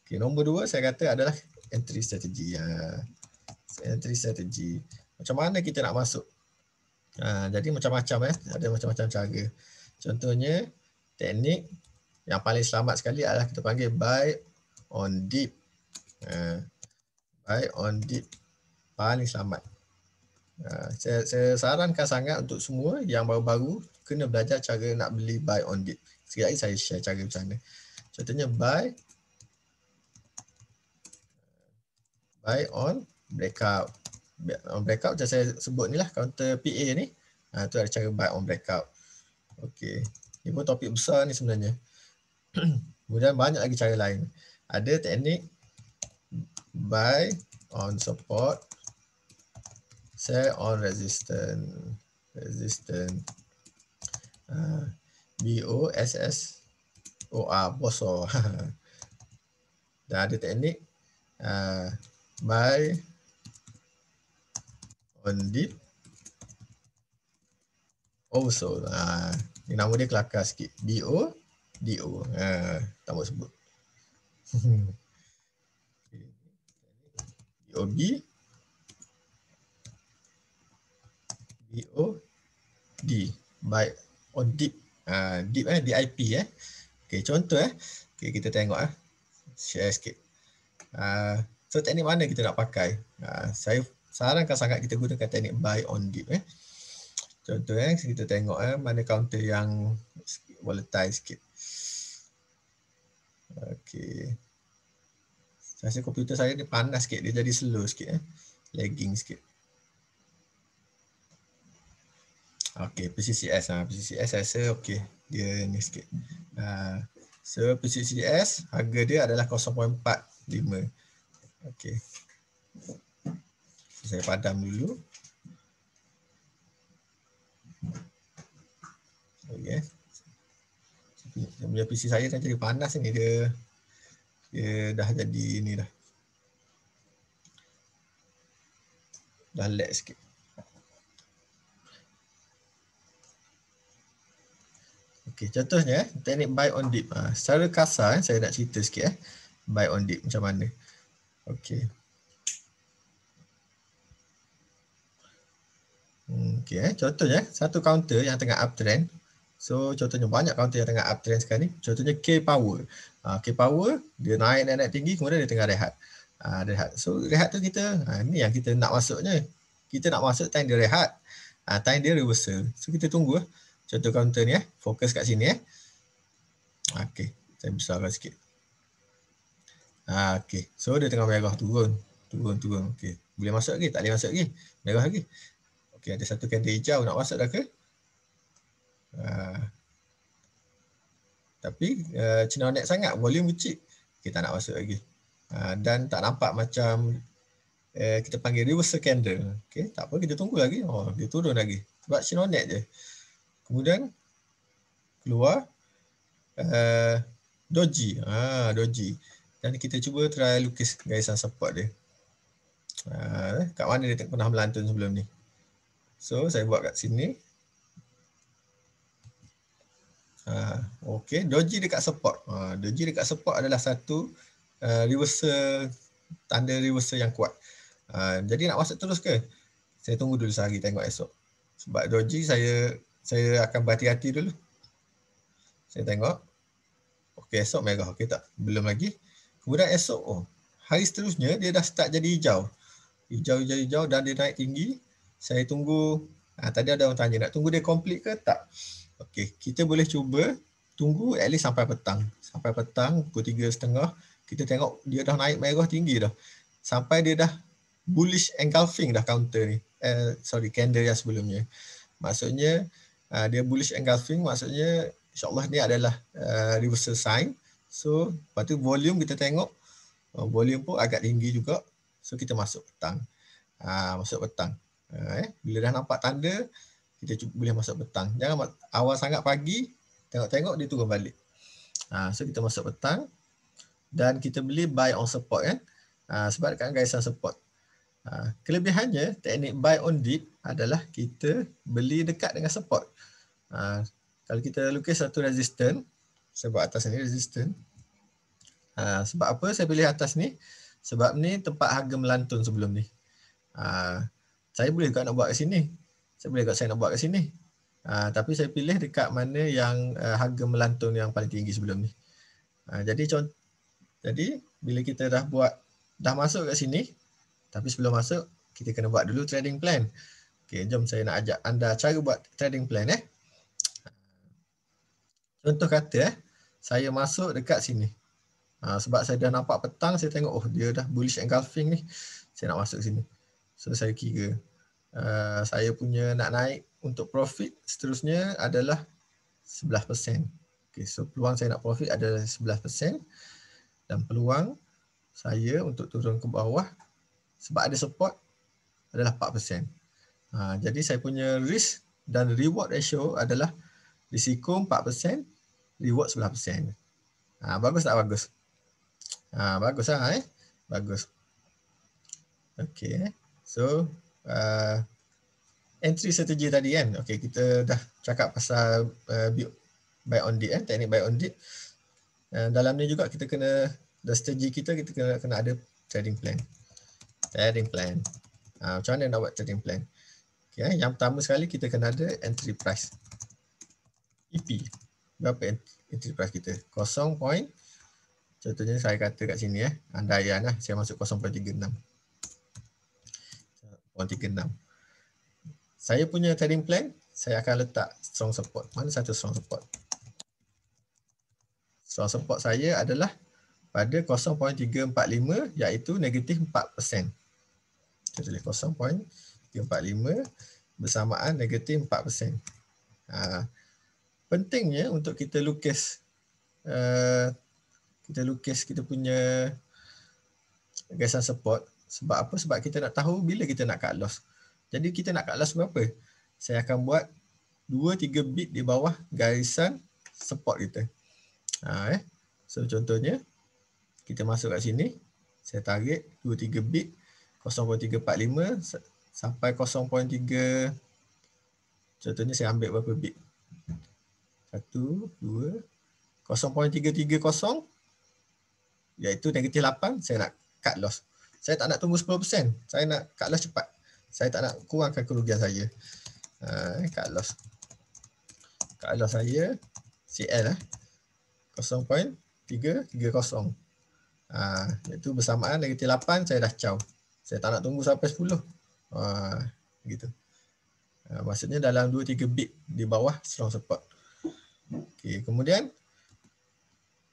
Okay, nombor 2 saya kata adalah entry strategy. Entry strategy. Macam mana kita nak masuk? Jadi macam-macam ada macam-macam cara. Contohnya teknik yang paling selamat sekali adalah kita panggil buy on dip. Buy on dip paling selamat. Saya sarankan sangat untuk semua yang baru-baru kena belajar cara nak beli buy on dip. Sekejap lagi saya share cara macam mana. Contohnya buy on breakout. On breakout macam saya sebut ni lah, counter PA ni. Tu ada cara buy on breakout. Okey. Ini pun topik besar ni sebenarnya. Kemudian banyak lagi cara lain. Ada teknik buy on support, sell on resistance. BOSSOR. Dan ada teknik buy on dip also. Ini nama dia kelakar sikit. DO. Tak mau sebut. BOB. BOD. Buy on dip. Dip DIP Okay, contoh okay, kita tengok share sikit. So teknik mana kita nak pakai? Saya sarankan sangat kita gunakan teknik buy on dip. Contoh kita tengok mana counter yang volatile sikit. Okey. Saya rasa komputer saya ni panas sikit, dia jadi slow sikit lagging sikit. Okey, PCCS PCCS saya rasa okey, dia ni sikit. So PCCS harga dia adalah 0.45. Okey. Saya padam dulu. Okey. Saya punya PC saya dah jadi panas ni, dia dah jadi ni dah lag sikit. Okey, contohnya teknik buy on dip. Secara kasar saya nak cerita sikit buy on dip macam mana. Okey. Okey, contohnya satu counter yang tengah uptrend. So contohnya banyak counter yang tengah uptrend sekarang ni. Contohnya K Power. K Power dia naik tinggi, kemudian dia tengah rehat. Rehat. So rehat tu kita ni yang kita nak masuknya. Kita nak masuk time dia rehat. Time dia reversal. So kita tunggu contoh counter ni fokus kat sini Okey, saya besarkan sikit. Okey. So dia tengah merah turun. Okey. Boleh masuk lagi? Tak boleh masuk lagi. Merah lagi. Okey, ada satu candle hijau nak masuk dah ke? Tapi cenonek sangat, volume kecil. Kita nak masuk lagi. Dan tak nampak macam kita panggil reversal candle. Okey, tak apa, kita tunggu lagi. Dia turun lagi. Sebab cenonek je. Kemudian keluar doji. Doji. Dan kita cuba try lukis garisan support dia. Kat mana dia pernah melantun sebelum ni. So, saya buat kat sini. Okey, doji dekat support. Doji dekat support adalah satu reversal, tanda reversal yang kuat. Jadi nak masuk terus ke? Saya tunggu dulu sehari tengok esok. Sebab doji saya akan berhati-hati dulu. Saya tengok. Okey, esok merah. Okey tak? Belum lagi. Kemudian esok, hari seterusnya dia dah start jadi hijau. Hijau dan dia naik tinggi. Saya tunggu. Tadi ada orang tanya, nak tunggu dia complete ke tak? Okey, kita boleh cuba tunggu at least sampai petang. Sampai petang, pukul 3.30, kita tengok dia dah naik merah tinggi dah. Sampai dia dah bullish engulfing dah counter ni. Candle yang sebelumnya. Maksudnya, dia bullish engulfing, maksudnya insyaAllah ni adalah reversal sign. So, lepas tu volume kita tengok, volume pun agak tinggi juga. So, kita masuk petang. Masuk petang. Bila dah nampak tanda, kita boleh masuk petang. Jangan awal sangat pagi, tengok-tengok dia turun balik. So kita masuk petang dan kita beli buy on support sebab dekat garisan support. Kelebihannya teknik buy on dip adalah kita beli dekat dengan support. Kalau kita lukis satu resistance, saya buat atas ni resistance. Sebab apa saya pilih atas ni? Sebab ni tempat harga melantun sebelum ni. Saya boleh juga nak buat kat sini. Saya nak buat kat sini. Tapi saya pilih dekat mana yang harga melantun yang paling tinggi sebelum ni. Jadi bila kita dah masuk kat sini, tapi sebelum masuk, kita kena buat dulu trading plan. Okay, jom saya nak ajak anda cara buat trading plan. Contoh kata, saya masuk dekat sini. Sebab saya dah nampak petang, saya tengok, dia dah bullish engulfing ni. Saya nak masuk sini. So saya kira saya punya nak naik untuk profit seterusnya adalah 11%. Okay, so peluang saya nak profit adalah 11% dan peluang saya untuk turun ke bawah sebab ada support adalah 4%. Jadi saya punya risk dan reward ratio adalah risiko 4%, reward 11%. Bagus tak bagus? Bagus lah Bagus. Okay. So, entry strategi tadi kan. Okay, kita dah cakap pasal buy on dip, teknik buy on dip. Dalam ni juga kita kena, strategi kita kena ada trading plan. Trading plan. Macam mana nak buat trading plan? Okay, yang pertama sekali kita kena ada entry price. EP. Berapa entry price kita? 0. Contohnya saya kata kat sini andaian saya masuk 0.36. 0.36. Saya punya trading plan, saya akan letak strong support. Mana satu strong support? Strong support saya adalah pada 0.345 iaitu negatif 4%. Kita tulis 0.345 bersamaan negatif 4%. Pentingnya untuk kita lukis kita punya garisan support. Sebab apa? Sebab kita nak tahu bila kita nak cut loss. Jadi kita nak cut loss berapa? Saya akan buat 2-3 bit di bawah garisan support kita. So contohnya kita masuk kat sini, saya tarik 2-3 bit 0.345 sampai 0.3, contohnya saya ambil berapa bit? 1, 2, 0.330, iaitu negatif 8, saya nak cut loss. Saya tak nak tunggu 10%, saya nak cut loss cepat. Saya tak nak kurangkan kerugian saya. Cut loss. Cut loss saya CL 0.330. Iaitu bersamaan negatif 8, saya dah caw. Saya tak nak tunggu sampai 10. Gitu. Maksudnya dalam 2-3 bit di bawah strong support. Okay, kemudian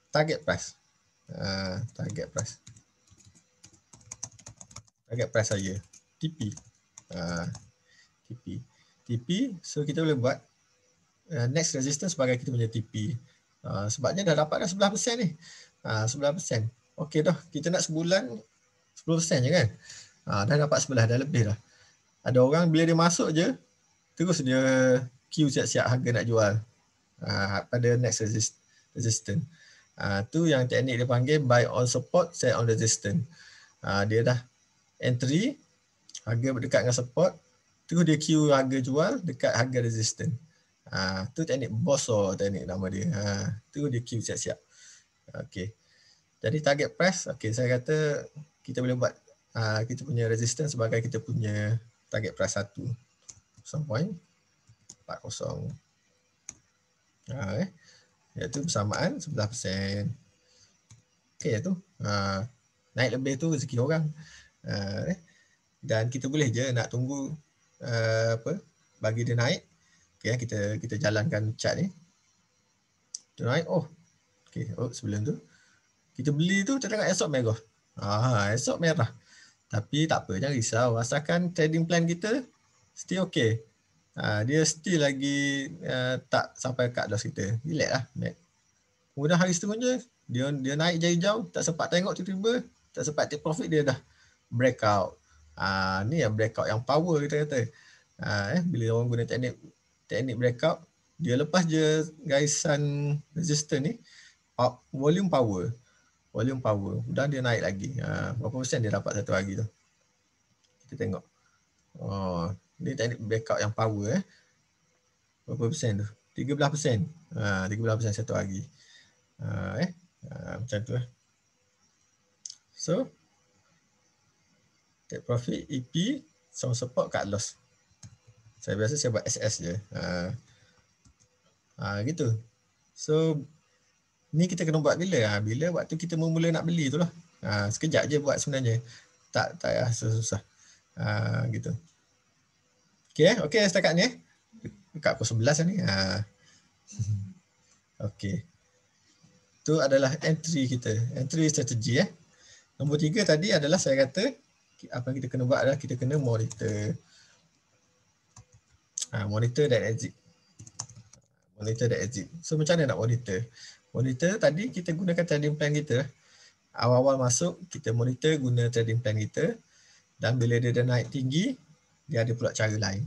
target price. Target price. Target price saya TP. TP. So kita boleh buat next resistance sebagai kita punya TP. Sebabnya dah dapat dah 11% ni. 11%. Okey dah, kita nak sebulan 10% je kan. Dah dapat 11, dah lebih dah. Ada orang bila dia masuk je, terus dia queue siap-siap harga nak jual. Pada next resistance. Tu yang teknik dia panggil buy on support, sell on resistance. Dia dah entry, harga berdekat dengan support, terus dia queue harga jual dekat harga resistance. Tu teknik Bosso, teknik nama dia. Tu dia queue siap-siap. Okey. Jadi target price, okey, saya kata kita boleh buat kita punya resistance sebagai kita punya target price 1. 0.40. Iaitu bersamaan 11%. Okey tu. Naik lebih tu rezeki orang. Dan kita boleh je nak tunggu bagi dia naik. Okey, kita jalankan chart ni. Dia naik. Sebelum tu kita beli tu kita tengok esok merah. Esok merah. Tapi tak apa, jangan risau. Asalkan trading plan kita still okay. Dia still lagi tak sampai cut loss kita. Relax lah. Kemudian hari seterusnya dia naik jauh-jauh, tak sempat tengok tiba-tiba, tak sempat take profit, dia dah breakout. Ni yang breakout yang power kita kata. Bila orang guna teknik breakout, dia lepas je garisan resistance ni, volume power, dan dia naik lagi. Berapa persen dia dapat satu hari tu? Kita tengok. Ni teknik breakout yang power. Berapa persen tu? 13%. 13% satu hari. Macam tu. So, take profit, EP, strong support, cut loss. Saya biasa saya buat SS je. Gitu. So, ni kita kena buat bila? Bila waktu kita mula nak beli tu lah. Sekejap je buat sebenarnya. Tak susah-susah. Gitu. Okay, setakat ni. Dekat pukul 11 ni. Okay. Tu adalah entry kita. Entry strategi. Nombor 3 tadi adalah saya kata, apa yang kita kena buat adalah kita kena monitor. Monitor dan exit. So macam mana nak monitor? Monitor tadi kita gunakan trading plan kita. Awal-awal masuk kita monitor guna trading plan kita, dan bila dia dah naik tinggi, dia ada pula cara lain.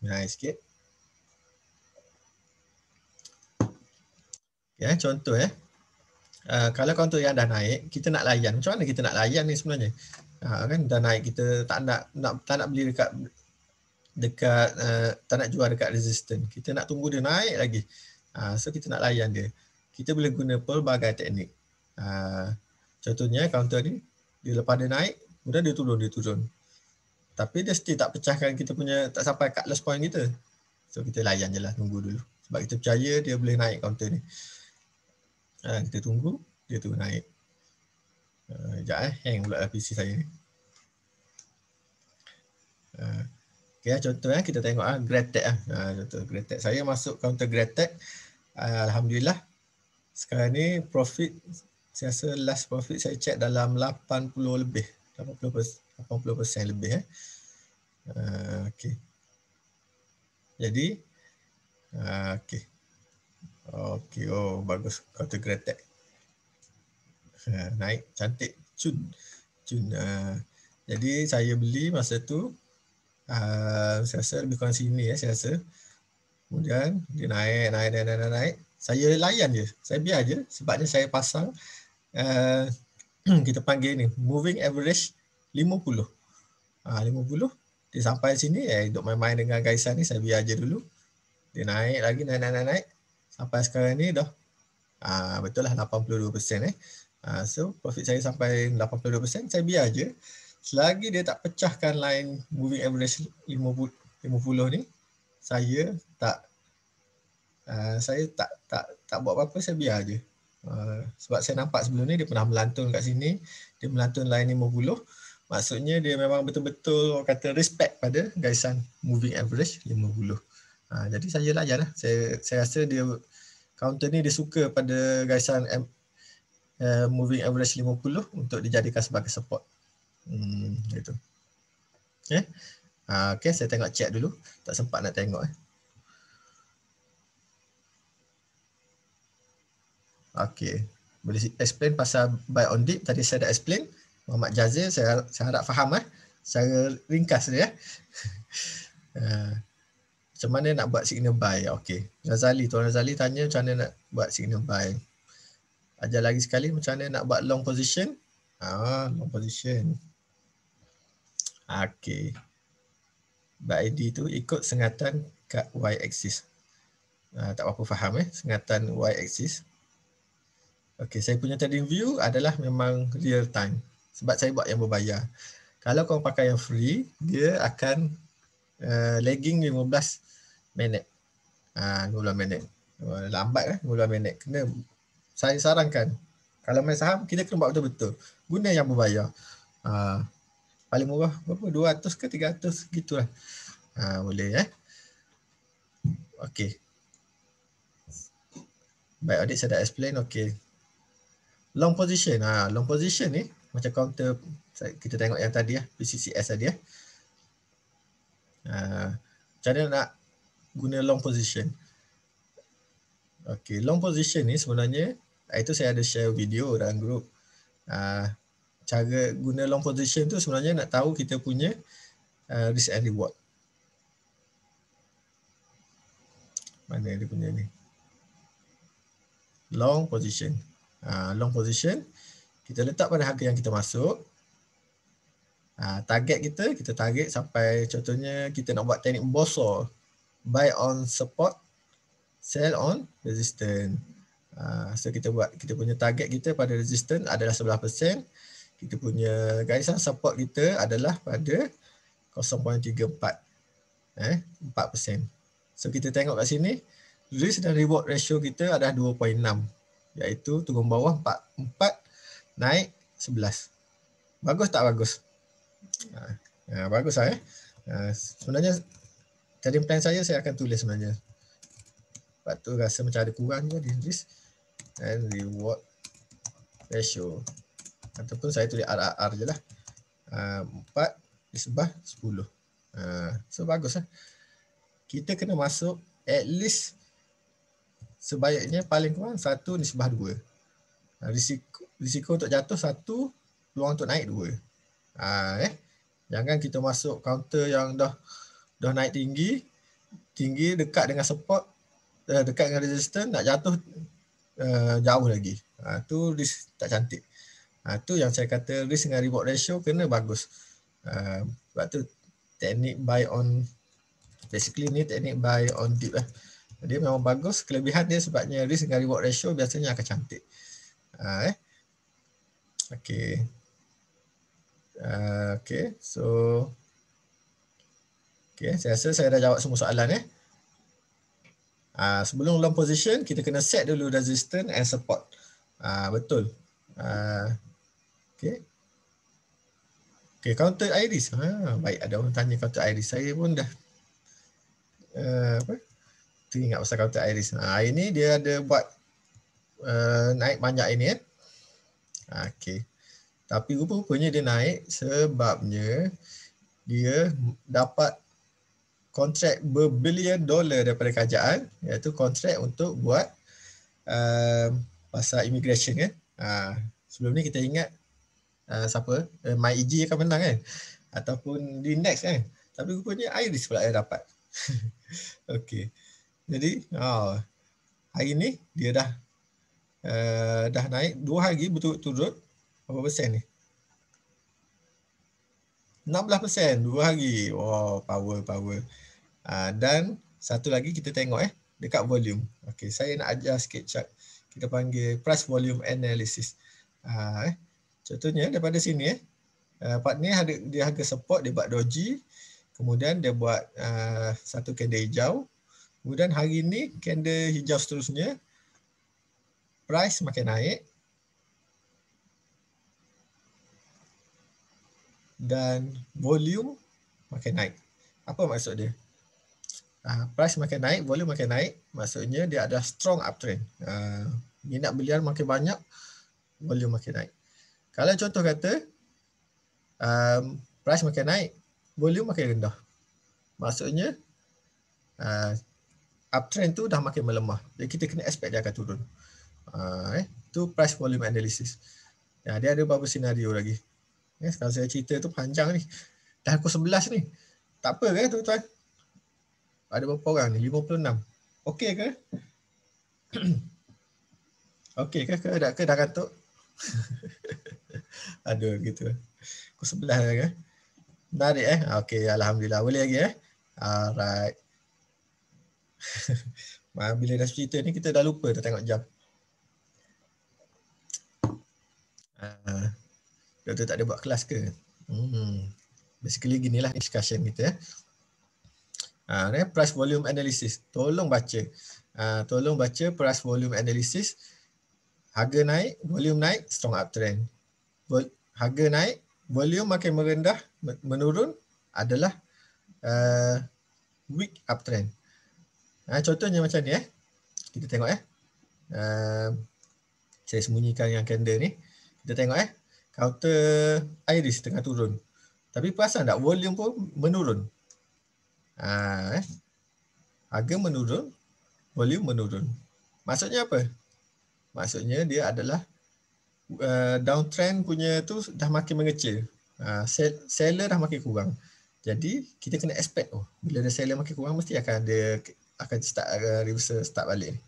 Naik sikit. Contoh kalau contoh yang dah naik, kita nak layan. Macam mana kita nak layan ni sebenarnya? Kan dah naik, kita tak nak beli dekat tak nak jual dekat resistance. Kita nak tunggu dia naik lagi. So kita nak layan dia. Kita boleh guna pelbagai teknik. Contohnya counter ni, dia lepas dia naik, kemudian dia turun. Tapi dia still tak pecahkan kita punya, tak sampai cut loss point kita. So kita layan je lah, tunggu dulu. Sebab kita percaya dia boleh naik counter ni. Kita tunggu, dia tu naik. Sekejap hang pula PC saya ni. Contoh kita tengok Greatech contoh Greatech. Saya masuk counter Greatech. Alhamdulillah. Sekarang ni profit, saya rasa last profit saya check dalam 80% lebih. 80% lebih. Okay. Jadi okay. Bagus counter Greatech. Naik cantik, cun. Jadi saya beli masa tu saya rasa lebih kurang sini saya rasa. Kemudian dia naik. Saya layan je, saya biar je, sebabnya saya pasang kita panggil ni moving average 50. 50 dia sampai sini, duk main-main dengan garisan ni, saya biar je dulu. Dia naik lagi, naik. Sampai sekarang ni dah Betul lah 82%. So profit saya sampai 82%, saya biar je. Selagi dia tak pecahkan line moving average 50 ni, saya tak buat apa-apa, saya biar je. Sebab saya nampak sebelum ni dia pernah melantun kat sini, dia melantun line 50. Maksudnya dia memang betul-betul kata respect pada garisan moving average 50. Jadi saya layan lah. Saya rasa dia counter ni dia suka pada garisan moving average 50 untuk dijadikan sebagai support. Gitu. Okay, saya tengok chat dulu. Tak sempat nak tengok. Okay. Boleh explain pasal buy on dip. Tadi saya dah explain. Muhammad Jazil, saya harap faham secara ringkas dia. Macam mana nak buat signal buy? Okay. Tuan Razali tanya macam mana nak buat signal buy. Ajar lagi sekali macam mana nak buat long position. Long position. Okay. Buy ID tu ikut sengatan kat y-axis. Tak apa faham sengatan y-axis. Okay, saya punya trading view adalah memang real time. Sebab saya buat yang berbayar. Kalau kau pakai yang free, dia akan lagging 15 minit. 15 minit. Lambat 15 minit. Saya sarankan, kalau main saham, kita kena buat betul-betul. Guna yang berbayar. Paling murah berapa? 200 ke 300 gitulah. Boleh Okay. Baik, adik saya dah explain. Okay. Long position. Long position ni macam counter kita tengok yang tadi PCCS tadi macam mana nak guna long position. Okay, long position ni sebenarnya itu saya ada share video dalam grup. Cara guna long position tu sebenarnya nak tahu kita punya risk and reward. Mana dia punya ni? Long position. Long position kita letak pada harga yang kita masuk. Target kita target sampai contohnya kita nak buat teknik Bosso, buy on support, sell on resistance. So kita punya target kita pada resistance adalah 11%. Kita punya garisan support kita adalah pada 0.34. 4%. So kita tengok kat sini risk dan reward ratio kita adalah 2.6, iaitu turun bawah 4 naik 11. Bagus tak bagus? Bagus lah sebenarnya trading plan saya akan tulis sebenarnya. Sebab tu rasa macam ada kurang je di risk and reward ratio. Ataupun saya tulis RRR je lah. 4 disebah 10. So bagus lah. Kita kena masuk at least sebaiknya paling kurang 1 disebah 2. Risiko untuk jatuh 1, peluang untuk naik 2. Jangan kita masuk counter yang dah naik tinggi dekat dengan support, dekat dengan resistance, nak jatuh jauh lagi. Tu risk tak cantik. Tu yang saya kata risk dengan reward ratio kena bagus. Sebab tu teknik buy on, basically ni teknik buy on dip lah. Dia memang bagus. Kelebihan dia sebabnya risk dengan reward ratio biasanya akan cantik. Okay. Okay, so saya rasa saya dah jawab semua soalan sebelum long position kita kena set dulu resistance and support. Betul. Okay, counter iris. Baik, ada orang tanya counter iris. Saya pun dah teringat pasal counter iris. Hari ni dia ada buat naik banyak ini Okay. Tapi rupa-rupanya dia naik sebabnya dia dapat kontrak berbilion dolar daripada kerajaan, iaitu kontrak untuk buat pasal immigration sebelum ni kita ingat siapa? MyEG akan menang ataupun di next Tapi rupanya Iris pula yang dapat. Okey. Jadi hari ni dia dah naik 2 hari berturut-turut. Berapa persen ni? 16%, 2 hari. Wow, power. Dan satu lagi kita tengok dekat volume. Okey, saya nak ajar sikit chart. kita panggil price volume analysis. Contohnya daripada sini part ni dia harga support, dia buat doji, kemudian dia buat satu candle hijau, kemudian hari ni candle hijau seterusnya, price makin naik dan volume makin naik. Apa maksud dia? Price makin naik, volume makin naik, maksudnya dia ada strong uptrend. Minat belian makin banyak, volume makin naik. Kalau contoh kata price makin naik, volume makin rendah, maksudnya uptrend tu dah makin melemah. Jadi kita kena expect dia akan turun. Itu price volume analysis. Dia ada beberapa senario lagi. Kalau saya cerita tu panjang ni. Dah pukul 11 ni. Tak apa ke tuan-tuan? Ada berapa orang ni? 56. Okey ke? Okey ke? Ke dah kantuk? Aduh gitu. Pukul 11 dah ke? Menarik Okey, alhamdulillah. Boleh lagi Alright. Bila dah cerita ni kita dah lupa dah tengok jam. Doktor tak ada buat kelas ke? Basically ginilah discussion kita. Price volume analysis. Tolong baca. Tolong baca price volume analysis. Harga naik, volume naik, strong uptrend. Harga naik, volume makin merendah, menurun adalah weak uptrend. Contohnya macam ni Kita tengok saya sembunyikan yang candle ni. Kita tengok counter iris tengah turun. Tapi perasan tak volume pun menurun. Harga menurun, volume menurun. Maksudnya apa? Maksudnya dia adalah downtrend punya tu dah makin mengecil. Seller dah makin kurang. Jadi kita kena expect bila ada seller makin kurang mesti dia akan start reversal, start balik.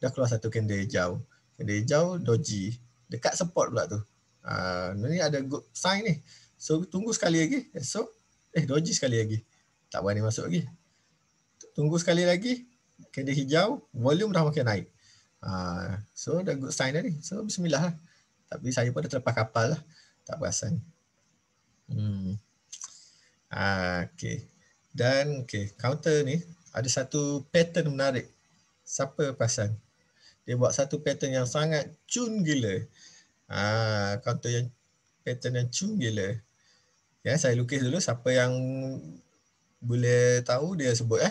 Dah keluar satu candle hijau. Candle hijau doji. Dekat support pula tu. Ni ada good sign ni. So tunggu sekali lagi. Esok doji sekali lagi. Tak berani masuk lagi. Tunggu sekali lagi. Candle hijau, volume dah makin naik. So dah good sign dah ni. So bismillah lah. Tapi saya pun dah terlepas kapal lah. Tak perasan. Okay. Dan counter ni ada satu pattern menarik. Siapa perasan? Dia buat satu pattern yang sangat cun gila. Counter yang pattern yang cun gila. Saya lukis dulu. Siapa yang boleh tahu dia sebut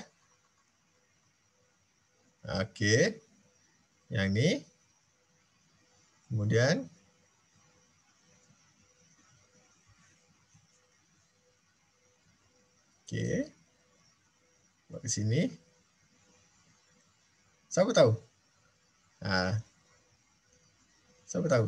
Okey. Yang ni. Kemudian buat ke sini. Siapa tahu? Siapa tahu?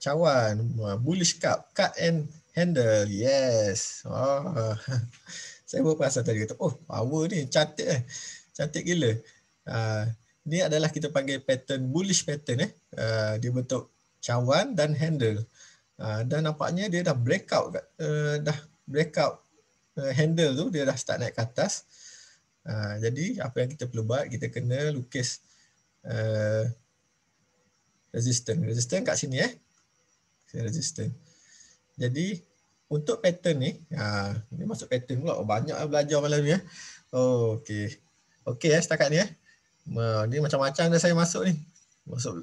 Cawan, bullish cup, cut and handle. Yes. Saya baru perasan tadi kata, power ni cantik Cantik gila. Ni adalah kita panggil pattern bullish pattern dia bentuk cawan dan handle. Dan nampaknya dia dah breakout handle tu dia dah start naik ke atas. Jadi apa yang kita perlu buat, kita kena lukis resistance kat sini resistance. Jadi untuk pattern ni, ini masuk pattern pula. Banyak belajar malam ni Okey setakat ni ni macam-macam dah saya masuk ni.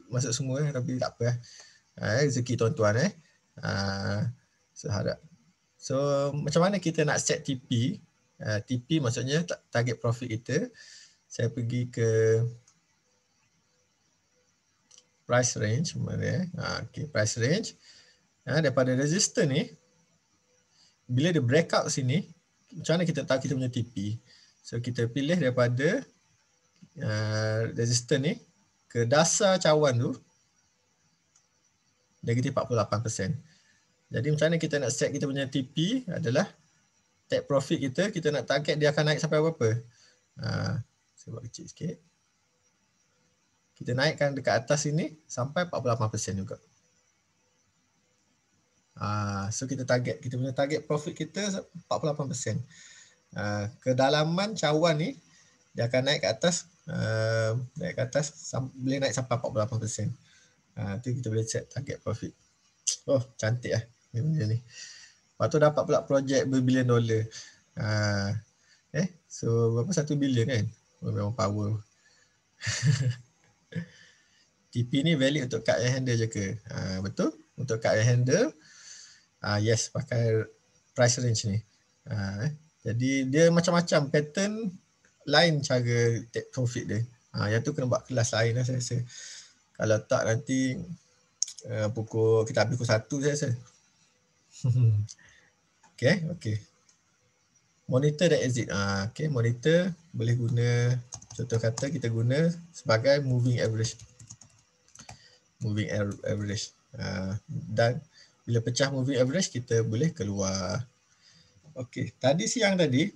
Masuk semua tapi tak apa rezeki tuan-tuan harap. So macam mana kita nak set TP? TP maksudnya target profit kita. Saya pergi ke price range mana price range. Daripada resistance ni bila dia breakout sini, macam mana kita tahu kita punya TP? So kita pilih daripada resistance ni ke dasar cawan tu negatif 48%. Jadi macam mana kita nak set kita punya TP adalah take profit kita nak target dia akan naik sampai berapa? Saya buat kecil sikit. Kita naikkan dekat atas ini sampai 48% juga. So kita punya target profit kita 48%. Kedalaman cawan ni dia akan naik ke atas, boleh naik sampai 48%. Tu kita boleh set target profit. Oh, cantik lah ni benda ni. Lepas tu dapat pula projek berbilion dolar. So berapa, 1 bilion kan? Memang power. TP ni valid untuk card yang handle je ke? Betul. Untuk card yang handle, yes, pakai price range ni. Jadi dia macam-macam pattern lain cara take profit dia. Yang tu kena buat kelas lain lah saya rasa. Kalau tak nanti kita habis pukul 1 saya rasa. Okay. Monitor dan exit. Okay, monitor boleh guna, contoh kata kita guna sebagai moving average. Dan bila pecah moving average, kita boleh keluar. Okey, tadi siang tadi,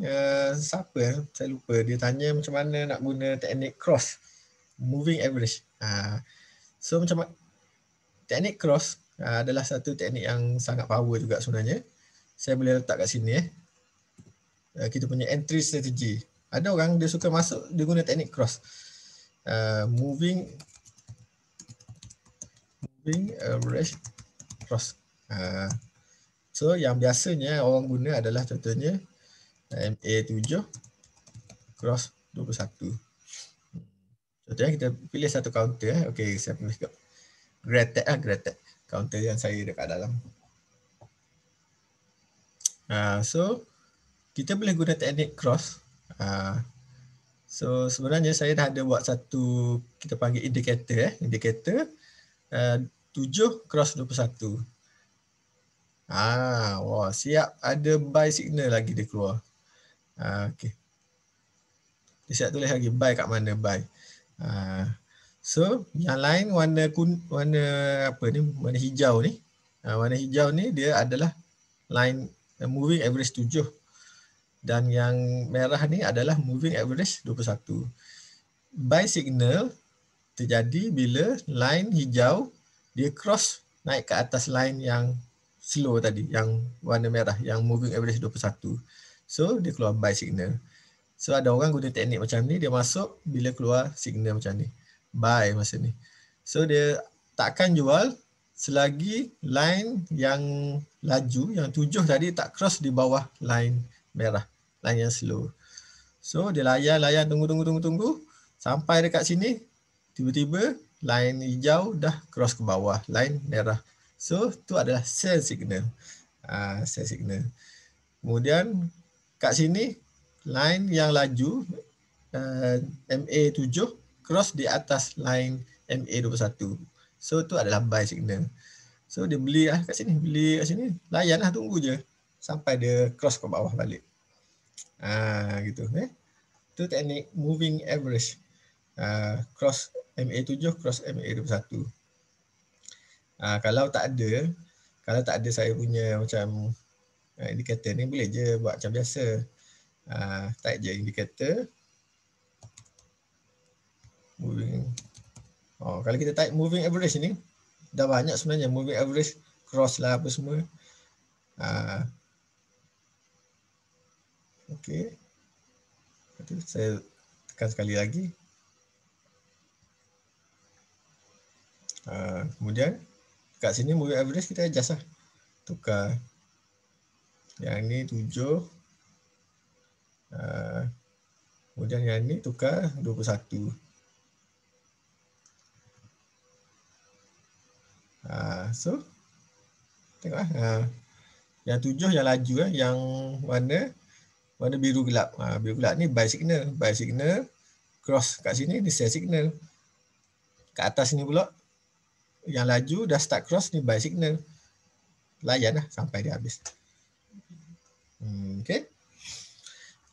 siapa saya lupa, dia tanya macam mana nak guna teknik cross moving average. So macam teknik cross adalah satu teknik yang sangat power juga sebenarnya. Saya boleh letak kat sini kita punya entry strategy. Ada orang dia suka masuk, dia guna teknik cross. Moving average cross. So yang biasanya orang guna adalah contohnya MA7 cross 21. Contohnya kita pilih satu counter. Okey, saya pilih Gretek counter yang saya dekat dalam. So kita boleh guna teknik cross. So sebenarnya saya dah ada buat satu, kita panggil indikator. Indikator 7 cross 21. Wah, siap ada buy signal lagi dia keluar. Okey. Dia siap tulis lagi buy kat mana buy. So yang lain warna hijau ni. Warna hijau ni dia adalah line moving average 7. Dan yang merah ni adalah moving average 21. Buy signal terjadi bila line hijau dia cross naik ke atas line yang slow tadi, yang warna merah, yang moving average 21. So dia keluar buy signal. So ada orang guna teknik macam ni, dia masuk bila keluar signal macam ni, buy masa ni. So dia takkan jual selagi line yang laju, yang 7 tadi tak cross di bawah line merah, line yang slow. So dia layan tunggu sampai dekat sini, tiba-tiba line hijau dah cross ke bawah line merah. So tu adalah sell signal. Sell signal. Kemudian kat sini line yang laju MA7 cross di atas line MA21. So tu adalah buy signal. So dia beli kat sini, layan lah, tunggu je sampai dia cross ke bawah balik. Gitu. Tu teknik moving average. Cross MA7 cross MA21. Kalau tak ada saya punya macam indikator ni, boleh je buat macam biasa. Type je indikator moving. Kalau kita type moving average ni, dah banyak sebenarnya moving average, cross lah apa semua. Okey. Saya tekan sekali lagi. Kemudian kat sini moving average kita adjust lah. Tukar. Yang ni 7. Kemudian yang ni tukar 21. So tengok yang 7 yang laju, yang warna biru gelap. Biru gelap ni buy signal, cross kat sini ni sell signal. Kat atas ni pula yang laju dah start cross ni buy signal. Layan lah sampai dia habis.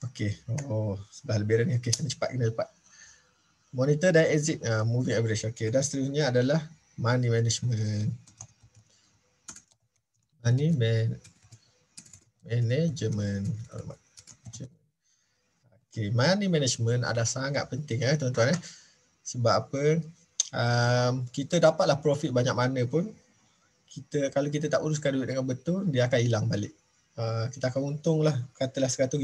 Okey. Sebelah lebih dah ni. Okey, kena cepat. Monitor dan exit moving average. Okey, dan seterusnya adalah money management. Money management ada sangat penting tuan-tuan. Sebab apa? Kita dapatlah profit banyak mana pun, kalau kita tak uruskan duit dengan betul, dia akan hilang balik. Kita akan untung lah, katalah 100,000,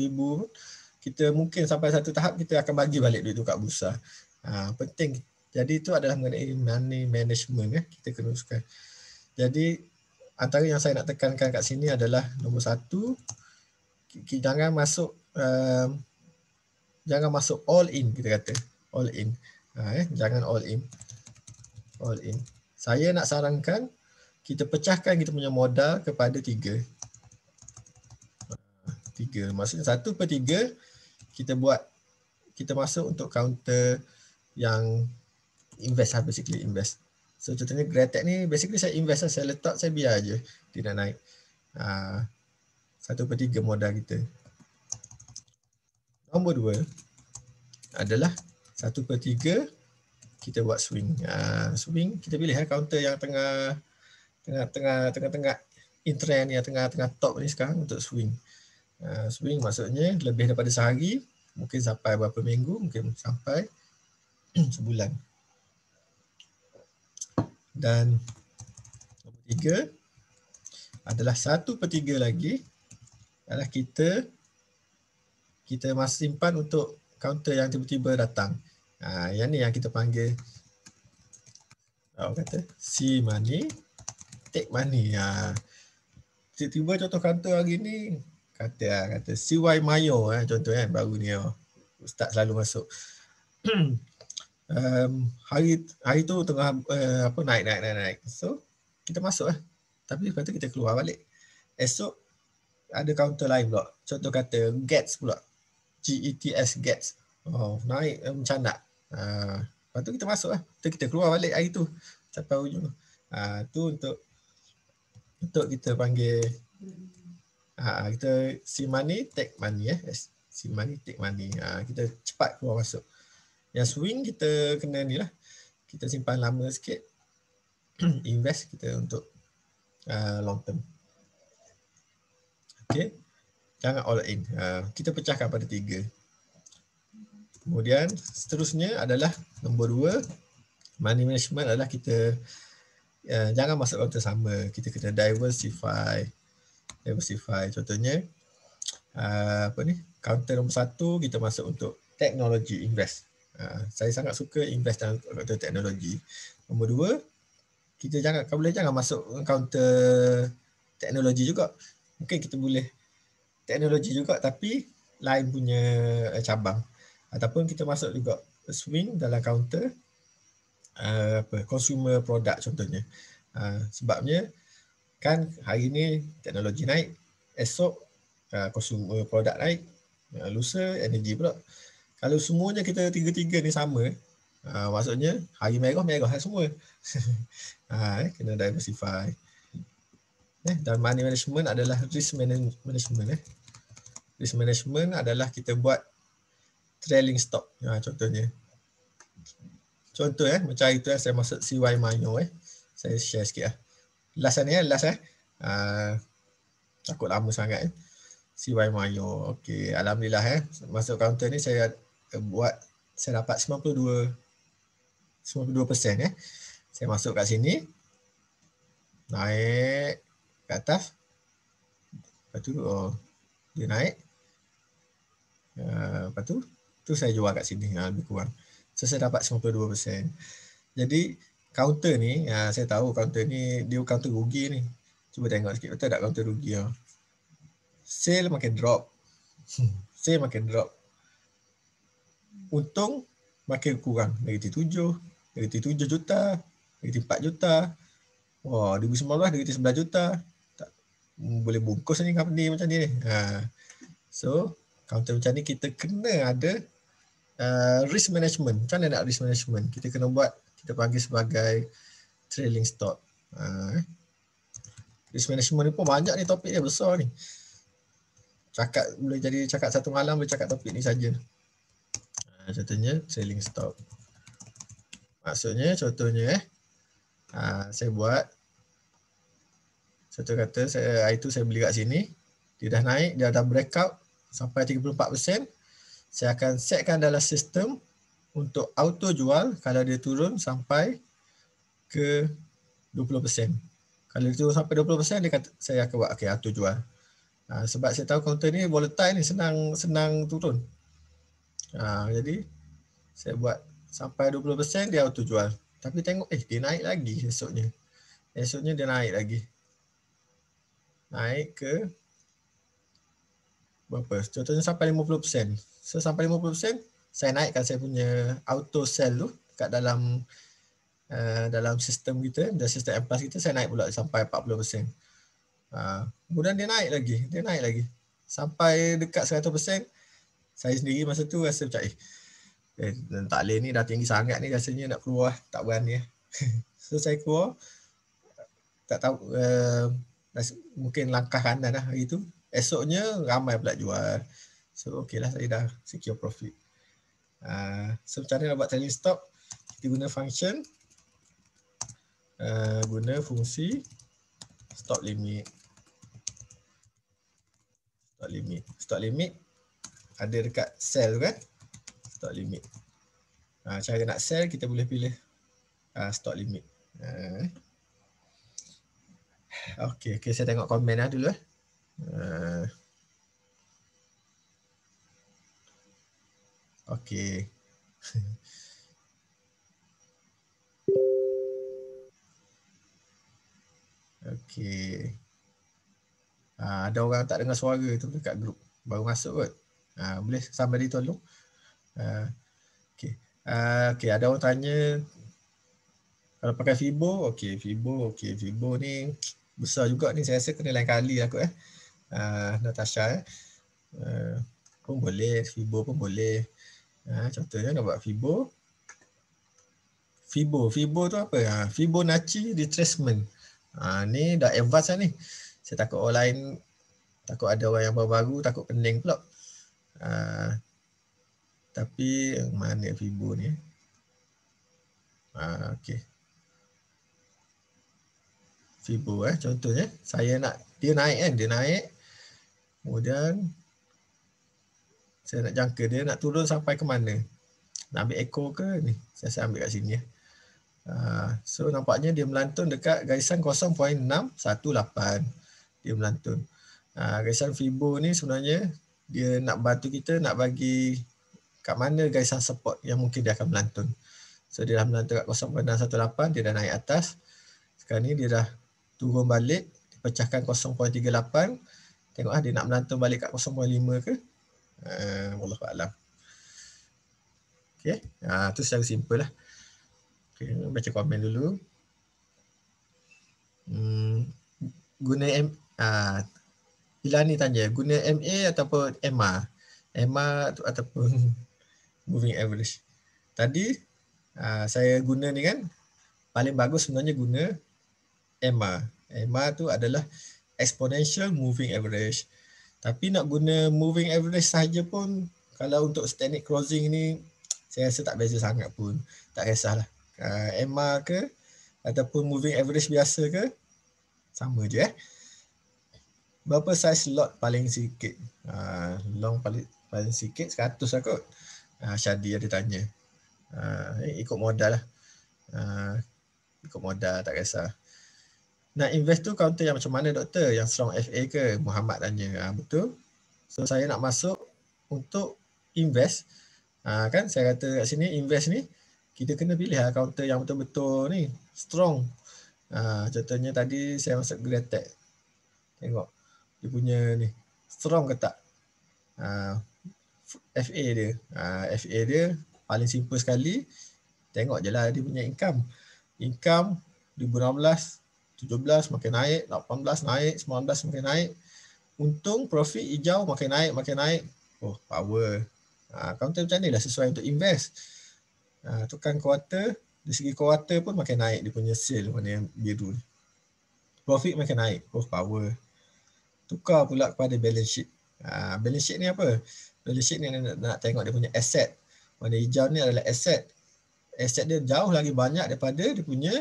kita mungkin sampai satu tahap kita akan bagi balik duit tu kat bursa. Penting. Jadi itu adalah mengenai money management, kita kena uruskan. Jadi antara yang saya nak tekankan kat sini adalah nombor satu, jangan masuk all in, kita kata all in. Jangan all in. Saya nak sarankan kita pecahkan kita punya modal kepada 3. Maksudnya 1/3 kita masuk untuk counter yang invest, basically invest. So contohnya Greatech ni basically saya invest, saya letak, saya biar je dia nak naik. 1/3 modal kita. Nombor 2 adalah 1/3 kita buat swing. Swing kita pilih counter yang tengah in trend ni, tengah top ni sekarang untuk swing. Swing maksudnya lebih daripada sehari, mungkin sampai berapa minggu, mungkin sampai sebulan. Dan nombor 3 adalah 1/3 lagi adalah kita masih simpan untuk counter yang tiba-tiba datang. Yang ni yang kita panggil kata see money, take money. Tiba-tiba contoh counter hari ni kata CY Mayo contoh baru ni Ustaz selalu masuk. Hari tu tengah naik. So kita masuk tapi lepas tu kita keluar balik. Esok ada counter lain pula. Contoh kata GETS pula. GETS GETS. Naik macam nak. Lepas tu kita masuk kita keluar balik hari tu sampai hujung. Tu untuk kita panggil kita see money take money see money take money. Kita cepat keluar masuk. Yang swing kita kena ni lah, kita simpan lama sikit, invest kita untuk long term. Okay, jangan all in. Kita pecahkan pada 3. Kemudian seterusnya adalah nombor 2, money management adalah kita jangan masuk counter sama, kita kena diversify. Contohnya counter nombor 1 kita masuk untuk teknologi invest. Saya sangat suka invest dalam counter teknologi. Nombor 2, kita kalau boleh jangan masuk counter teknologi juga. Mungkin kita boleh teknologi juga tapi lain punya cabang. Ataupun kita masuk juga swing dalam counter consumer product contohnya. Sebabnya kan hari ni teknologi naik, esok consumer product naik, lusa energi pula. Kalau semuanya kita tiga-tiga ni sama, maksudnya hari merah semua. Kena diversify. Dan money management adalah risk management. Risk management adalah kita buat trailing stock. Contohnya. Macam itu saya masuk CY Mayo. Saya share sikit Last ni takut lama sangat CY Mayo. Okey, alhamdulillah masuk counter ni saya dapat 92%. Saya masuk kat sini, naik ke atas, lepas tu dia naik, lepas tu saya jual kat sini lebih kurang. So saya dapat 92%. Jadi counter ni, saya tahu counter ni dia counter rugi ni. Cuba tengok sikit, betul tak counter rugi? Sale makin drop. Untung makin kurang, negatif 7 juta, negatif 4 juta. 2019 negatif 11 juta. Tak boleh bungkus ni company macam ni. So, counter macam ni kita kena ada risk management. Macam mana nak risk management? Kita kena buat, kita panggil sebagai trailing stock. Risk management ni pun banyak ni, topik dia besar ni. Boleh jadi cakap satu malam, boleh cakap topik ni saja. Contohnya trailing stock. Maksudnya contohnya saya buat, contoh kata hari tu saya beli kat sini, dia dah naik, dia dah breakout sampai 34%, saya akan setkan dalam sistem untuk auto jual kalau dia turun sampai ke 20%. Kalau dia turun sampai 20%, saya akan buat auto jual. Sebab saya tahu counter ni volatile ni, senang turun. Jadi saya buat sampai 20% dia auto jual. Tapi tengok dia naik lagi esoknya. Esoknya dia naik lagi. Naik ke berapa? Contohnya sampai 50%. So sampai 50% saya naikkan saya punya auto sell tu kat dalam sistem kita, dalam sistem M+ kita, saya naik pula sampai 40%. Kemudian dia naik lagi. Sampai dekat 100%, saya sendiri masa tu rasa macam tak boleh ni, dah tinggi sangat ni, rasanya nak keluar, tak berani. So saya keluar, tak tahu, mungkin langkah kanan lah hari tu. Esoknya ramai pula jual. So okey lah, saya dah secure profit. So macam mana nak buat trailing stop? Kita guna function, guna fungsi stop limit. Stop limit ada dekat sell tu kan? Stop limit. Cara nak sell kita boleh pilih stop limit. Okey, saya tengok komen dulu. Okey. Okey. Ada orang tak dengar suara tu dekat grup. Baru masuk kot. Boleh somebody tolong. Okey. Okey, ada orang tanya kalau pakai Fibo, Fibo ni besar juga ni, saya rasa kena lain kali lah kot Natasha pun boleh, Fibo pun boleh. Contohnya nak buat Fibo tu apa? Fibonacci retracement. Ni dah advance lah ni. Saya takut orang lain, takut ada orang yang baru-baru, takut pening pula. Tapi mana Fibo ni? Okey. Fibo contohnya, saya nak dia naik kan, kemudian saya nak jangka dia nak turun sampai ke mana, nak ambil echo ke ni, saya ambil kat sini. So nampaknya dia melantun dekat garisan 0.618, dia melantun. Garisan Fibo ni sebenarnya dia nak bantu kita nak bagi kat mana garisan support yang mungkin dia akan melantun. So dia dah melantun kat 0.618, dia dah naik atas. Sekarang ni dia dah turun balik, dipecahkan 0.38. Tengok dia nak melantun balik kat 0.5 ke? Wallahualam. Okey, tu secara simple lah. Okey, baca komen dulu. Guna Ilani tanya, guna MA ataupun MA? MA ataupun moving average. Tadi saya guna ni kan, paling bagus sebenarnya guna MA. MA tu adalah exponential moving average. Tapi nak guna moving average sahaja pun, kalau untuk static closing ni, saya rasa tak beza sangat pun. Tak kisahlah. MA ke ataupun moving average biasa ke, sama je. Berapa size lot paling sikit? Long paling sikit 100 lah kot. Syadi ada tanya. Ikut modal lah. Ikut modal, tak kisah. Nak invest tu counter yang macam mana doktor? Yang strong FA ke? Muhammad tanya. Betul. So saya nak masuk untuk invest. Kan saya kata kat sini invest ni kita kena pilih counter yang betul-betul ni strong. Contohnya tadi saya masuk Greatech. Tengok dia punya ni strong ke tak? FA dia. FA dia paling simple sekali. Tengok je lah dia punya income. Income 2016 17 makin naik, 18 naik, 19 makin naik. Untung profit hijau makin naik. Oh, power. Counter macam ni lah sesuai untuk invest. Tukang kuarter, dari segi kuarter pun makin naik dia punya sale mana yang biru ni. Profit makin naik. Oh, power. Tukar pula kepada balance sheet. Balance sheet ni apa? Balance sheet ni nak tengok dia punya asset. Mana hijau ni adalah asset. Asset dia jauh lagi banyak daripada dia punya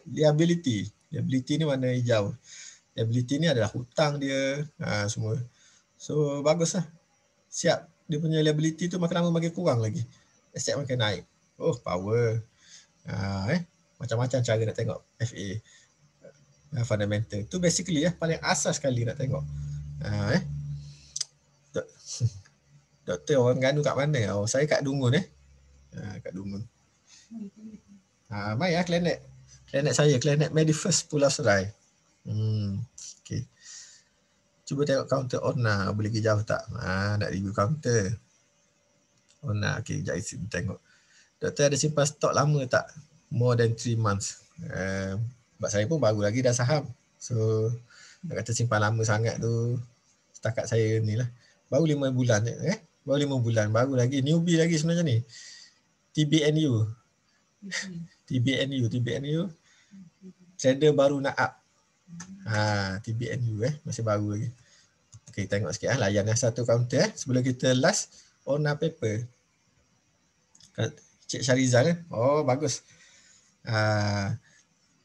liability. Liability ni warna hijau. Liability ni adalah hutang dia, semua. So baguslah. Siap. Dia punya liability tu makin lama makin kurang lagi. Asset makin naik. Oh, power. Macam-macam cara nak tengok FA. Fundamental. Tu basically paling asas sekali nak tengok. Eh. Dok- Doktor orang Terengganu kat mana? Oh, saya kat Dungun kat Dungun. Mai klinik. Klinik saya, Klinik Medifirst Pulau Serai. Okay. Cuba tengok kaunter Ona, boleh pergi jauh tak? Nak review kaunter. Ona, okay, sekejap isi tengok. Doktor ada simpan stok lama tak? More than 3 months. Sebab saya pun baru lagi dah saham. So, nak kata simpan lama sangat tu, setakat saya ni lah. Baru 5 bulan. Baru 5 bulan. Baru lagi. Newbie lagi sebenarnya ni. TBNU. TBNU. Trader baru nak up. TBNU masih baru lagi. Okay, tengok sikit layan satu kaunter sebelum kita last Ona paper. Cik Syarizal Oh, bagus.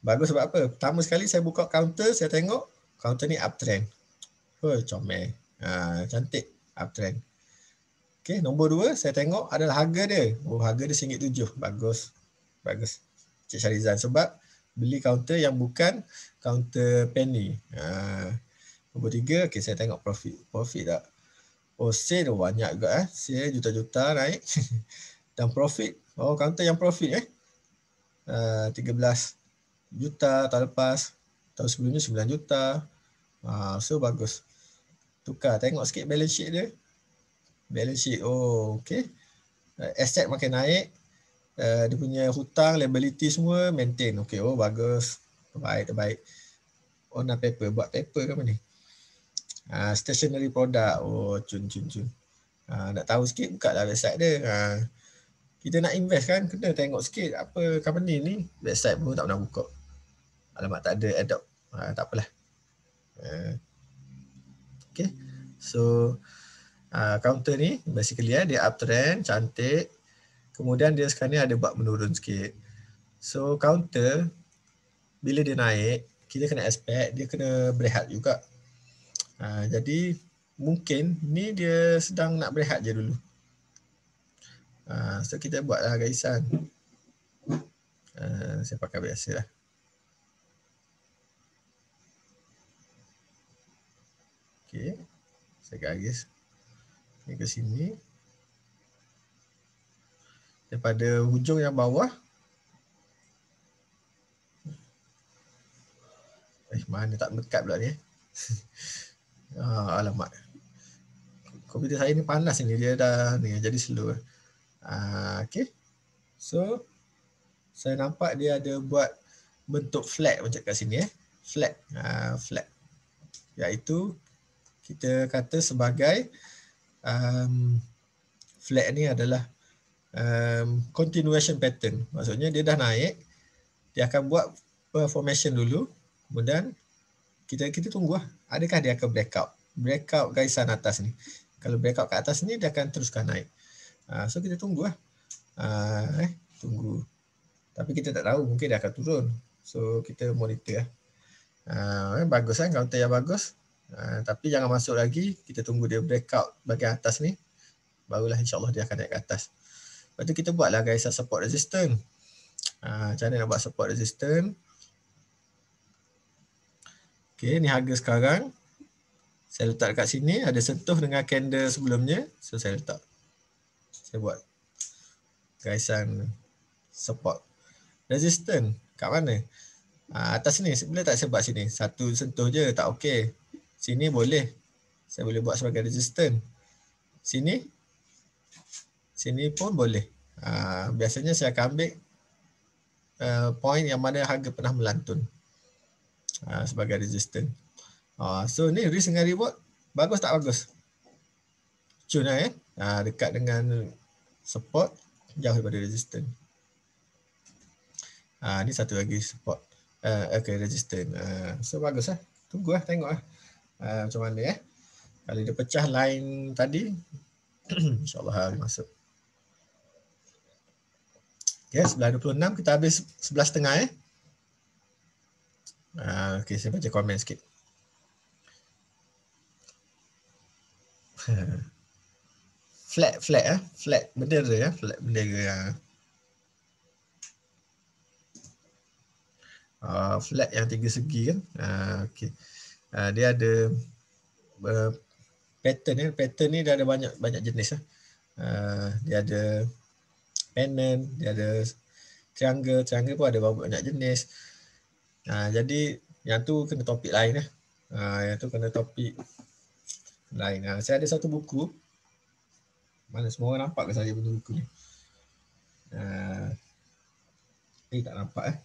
Bagus sebab apa? Pertama sekali saya buka kaunter, saya tengok kaunter ni uptrend. Comel. Cantik uptrend. Okay, nombor 2 saya tengok adalah harga dia. Harga dia RM1.07. Bagus. Cik Syarizal sebab beli kaunter yang bukan kaunter penny. Nombor 3, okay, saya tengok profit tak. Sale banyak juga sale juta-juta naik. Dan profit, kaunter yang profit 13 juta tahun lepas, tahun sebelumnya 9 juta. So bagus. Tukar, tengok sikit balance sheet dia. Balance sheet, okay. Asset makin naik. Dia punya hutang, liability semua maintain. Okay, bagus. Terbaik. Ona paper, buat paper ke apa ni? Stationery product. Cun. Nak tahu sikit, buka lah website dia. Kita nak invest kan, kena tengok sikit apa company ni. Website pun tak pernah buka. Alamak, tak ada adopt. Tak apalah. Okay. So, counter ni basically dia uptrend, cantik. Kemudian dia sekarang ni ada buat menurun sikit. So, counter bila dia naik, kita kena expect dia kena berehat juga. Jadi, mungkin ni dia sedang nak berehat je dulu. So, kita buatlah garisan. Saya pakai biasa lah. Okay. Saya garis. Ni ke sini. Daripada hujung yang bawah. Mana tak dekat pula ni. Alamak. Komputer saya ni panas ni. Dia dah ni jadi slow. Okay. So, saya nampak dia ada buat bentuk flag macam kat sini. Flag. Flag. Iaitu kita kata sebagai flag ni adalah continuation pattern. Maksudnya dia dah naik. Dia akan buat formation dulu. Kemudian kita tunggu lah. Adakah dia akan breakout garisan atas ni. Kalau breakout kat atas ni, dia akan teruskan naik. So kita tunggu lah. Tunggu. Tapi kita tak tahu, mungkin dia akan turun. So kita monitor lah. Bagus kan, counter yang bagus. Tapi jangan masuk lagi. Kita tunggu dia breakout bahagian atas ni. Barulah insyaAllah dia akan naik ke atas. Lepas tu kita buatlah garisan support resistance. Macam mana nak buat support resistance. Okay, ni harga sekarang. Saya letak dekat sini, ada sentuh dengan candle sebelumnya. So, saya letak. Saya buat garisan support. Resistance, kat mana? Atas ni, boleh tak saya buat sini? Satu sentuh je, tak okey. Sini boleh. Saya boleh buat sebagai resistance. Sini pun boleh. Biasanya saya akan ambil point yang mana harga pernah melantun. Sebagai resistance. So ni risk dengan reward bagus tak bagus? Cun lah dekat dengan support, jauh daripada resistance. Ni satu lagi support. Okay, resistance. So bagus lah. Tunggu lah, tengok lah. Macam mana Kalau dia pecah line tadi, insyaAllah masuk. Okay, sebelah 26 kita habis 11.5 Okay, saya baca komen sikit. Flat bendera flat bendera. Flat yang 3 segi kan. Okay. Dia ada pattern ni dia ada banyak jenis. Dia ada pennant, dia ada triangle pun ada banyak jenis. Jadi yang tu kena topik lain lah. Yang tu kena topik lain. Saya ada satu buku. Mana semua orang nampak ke saya punya buku ni? Tak nampak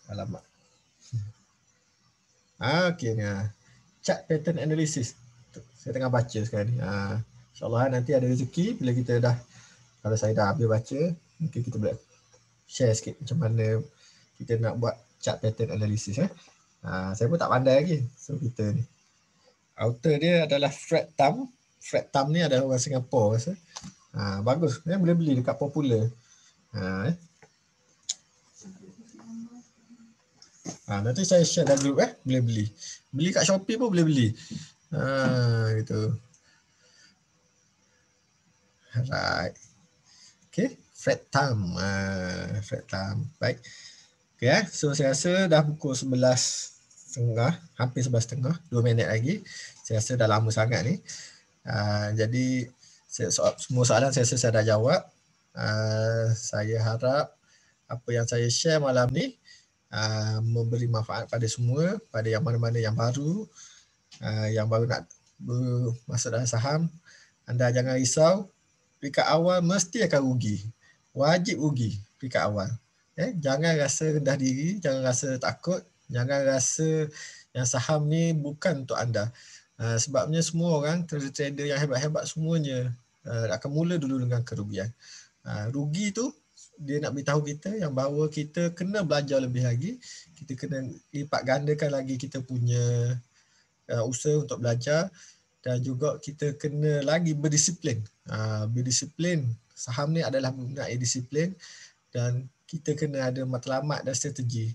alamak. Okey ni. Chart pattern analysis. Saya tengah baca sekarang ni. InsyaAllah nanti ada rezeki bila kita dah, kalau saya dah habis baca, mungkin kita boleh share sikit macam mana kita nak buat chart pattern analysis. Saya pun tak pandai lagi. So kita ni. Author dia adalah Fred Tam. Fred Tam ni adalah orang Singapura rasa. Bagus. Boleh beli dekat Popular. Nanti saya share dalam group boleh beli. Beli kat Shopee pun boleh beli. Gitu. Alright. Okay, Fred Tam. Fred Tam. Baik. Okay, so saya rasa dah pukul 11.30, hampir 11.30, 2 minit lagi. Saya rasa dah lama sangat ni. Jadi semua soalan saya rasa saya dah jawab. Saya harap apa yang saya share malam ni memberi manfaat pada semua, pada yang mana-mana yang baru nak masuk dalam saham. Anda jangan risau, peringkat awal mesti akan rugi. Wajib rugi peringkat awal. Jangan rasa rendah diri, jangan rasa takut, jangan rasa yang saham ni bukan untuk anda. Sebabnya semua orang, trader yang hebat-hebat semuanya akan mula dulu dengan kerugian. Rugi tu dia nak beritahu kita yang bahawa kita kena belajar lebih lagi, kita kena lipat gandakan lagi kita punya usaha untuk belajar, dan juga kita kena lagi berdisiplin. Berdisiplin, saham ni adalah mengenai disiplin, dan kita kena ada matlamat dan strategi.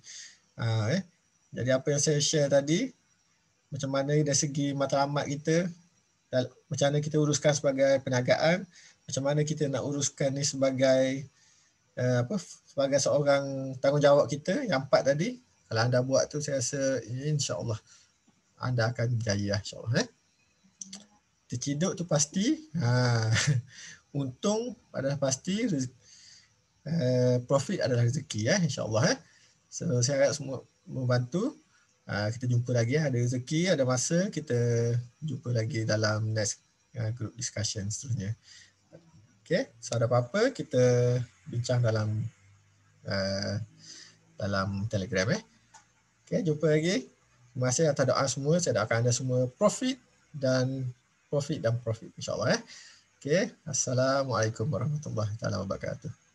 Jadi apa yang saya share tadi, macam mana dari segi matlamat kita, macam mana kita uruskan sebagai perniagaan, macam mana kita nak uruskan ni sebagai sebagai seorang tanggungjawab kita, yang 4 tadi, kalau anda buat tu saya rasa insya-Allah anda akan berjaya insya-Allah. Terciduk tu pasti, untung adalah pasti, profit adalah rezeki insya-Allah. So saya harap semua membantu. Kita jumpa lagi, ada rezeki, ada masa kita jumpa lagi dalam next group discussion seterusnya. Okay, so ada apa-apa kita bincang dalam Telegram. Okay, jumpa lagi. Terima kasih atas doa semua. Saya doakan anda semua profit dan profit insya-Allah. Okay, assalamualaikum warahmatullahi wabarakatuh.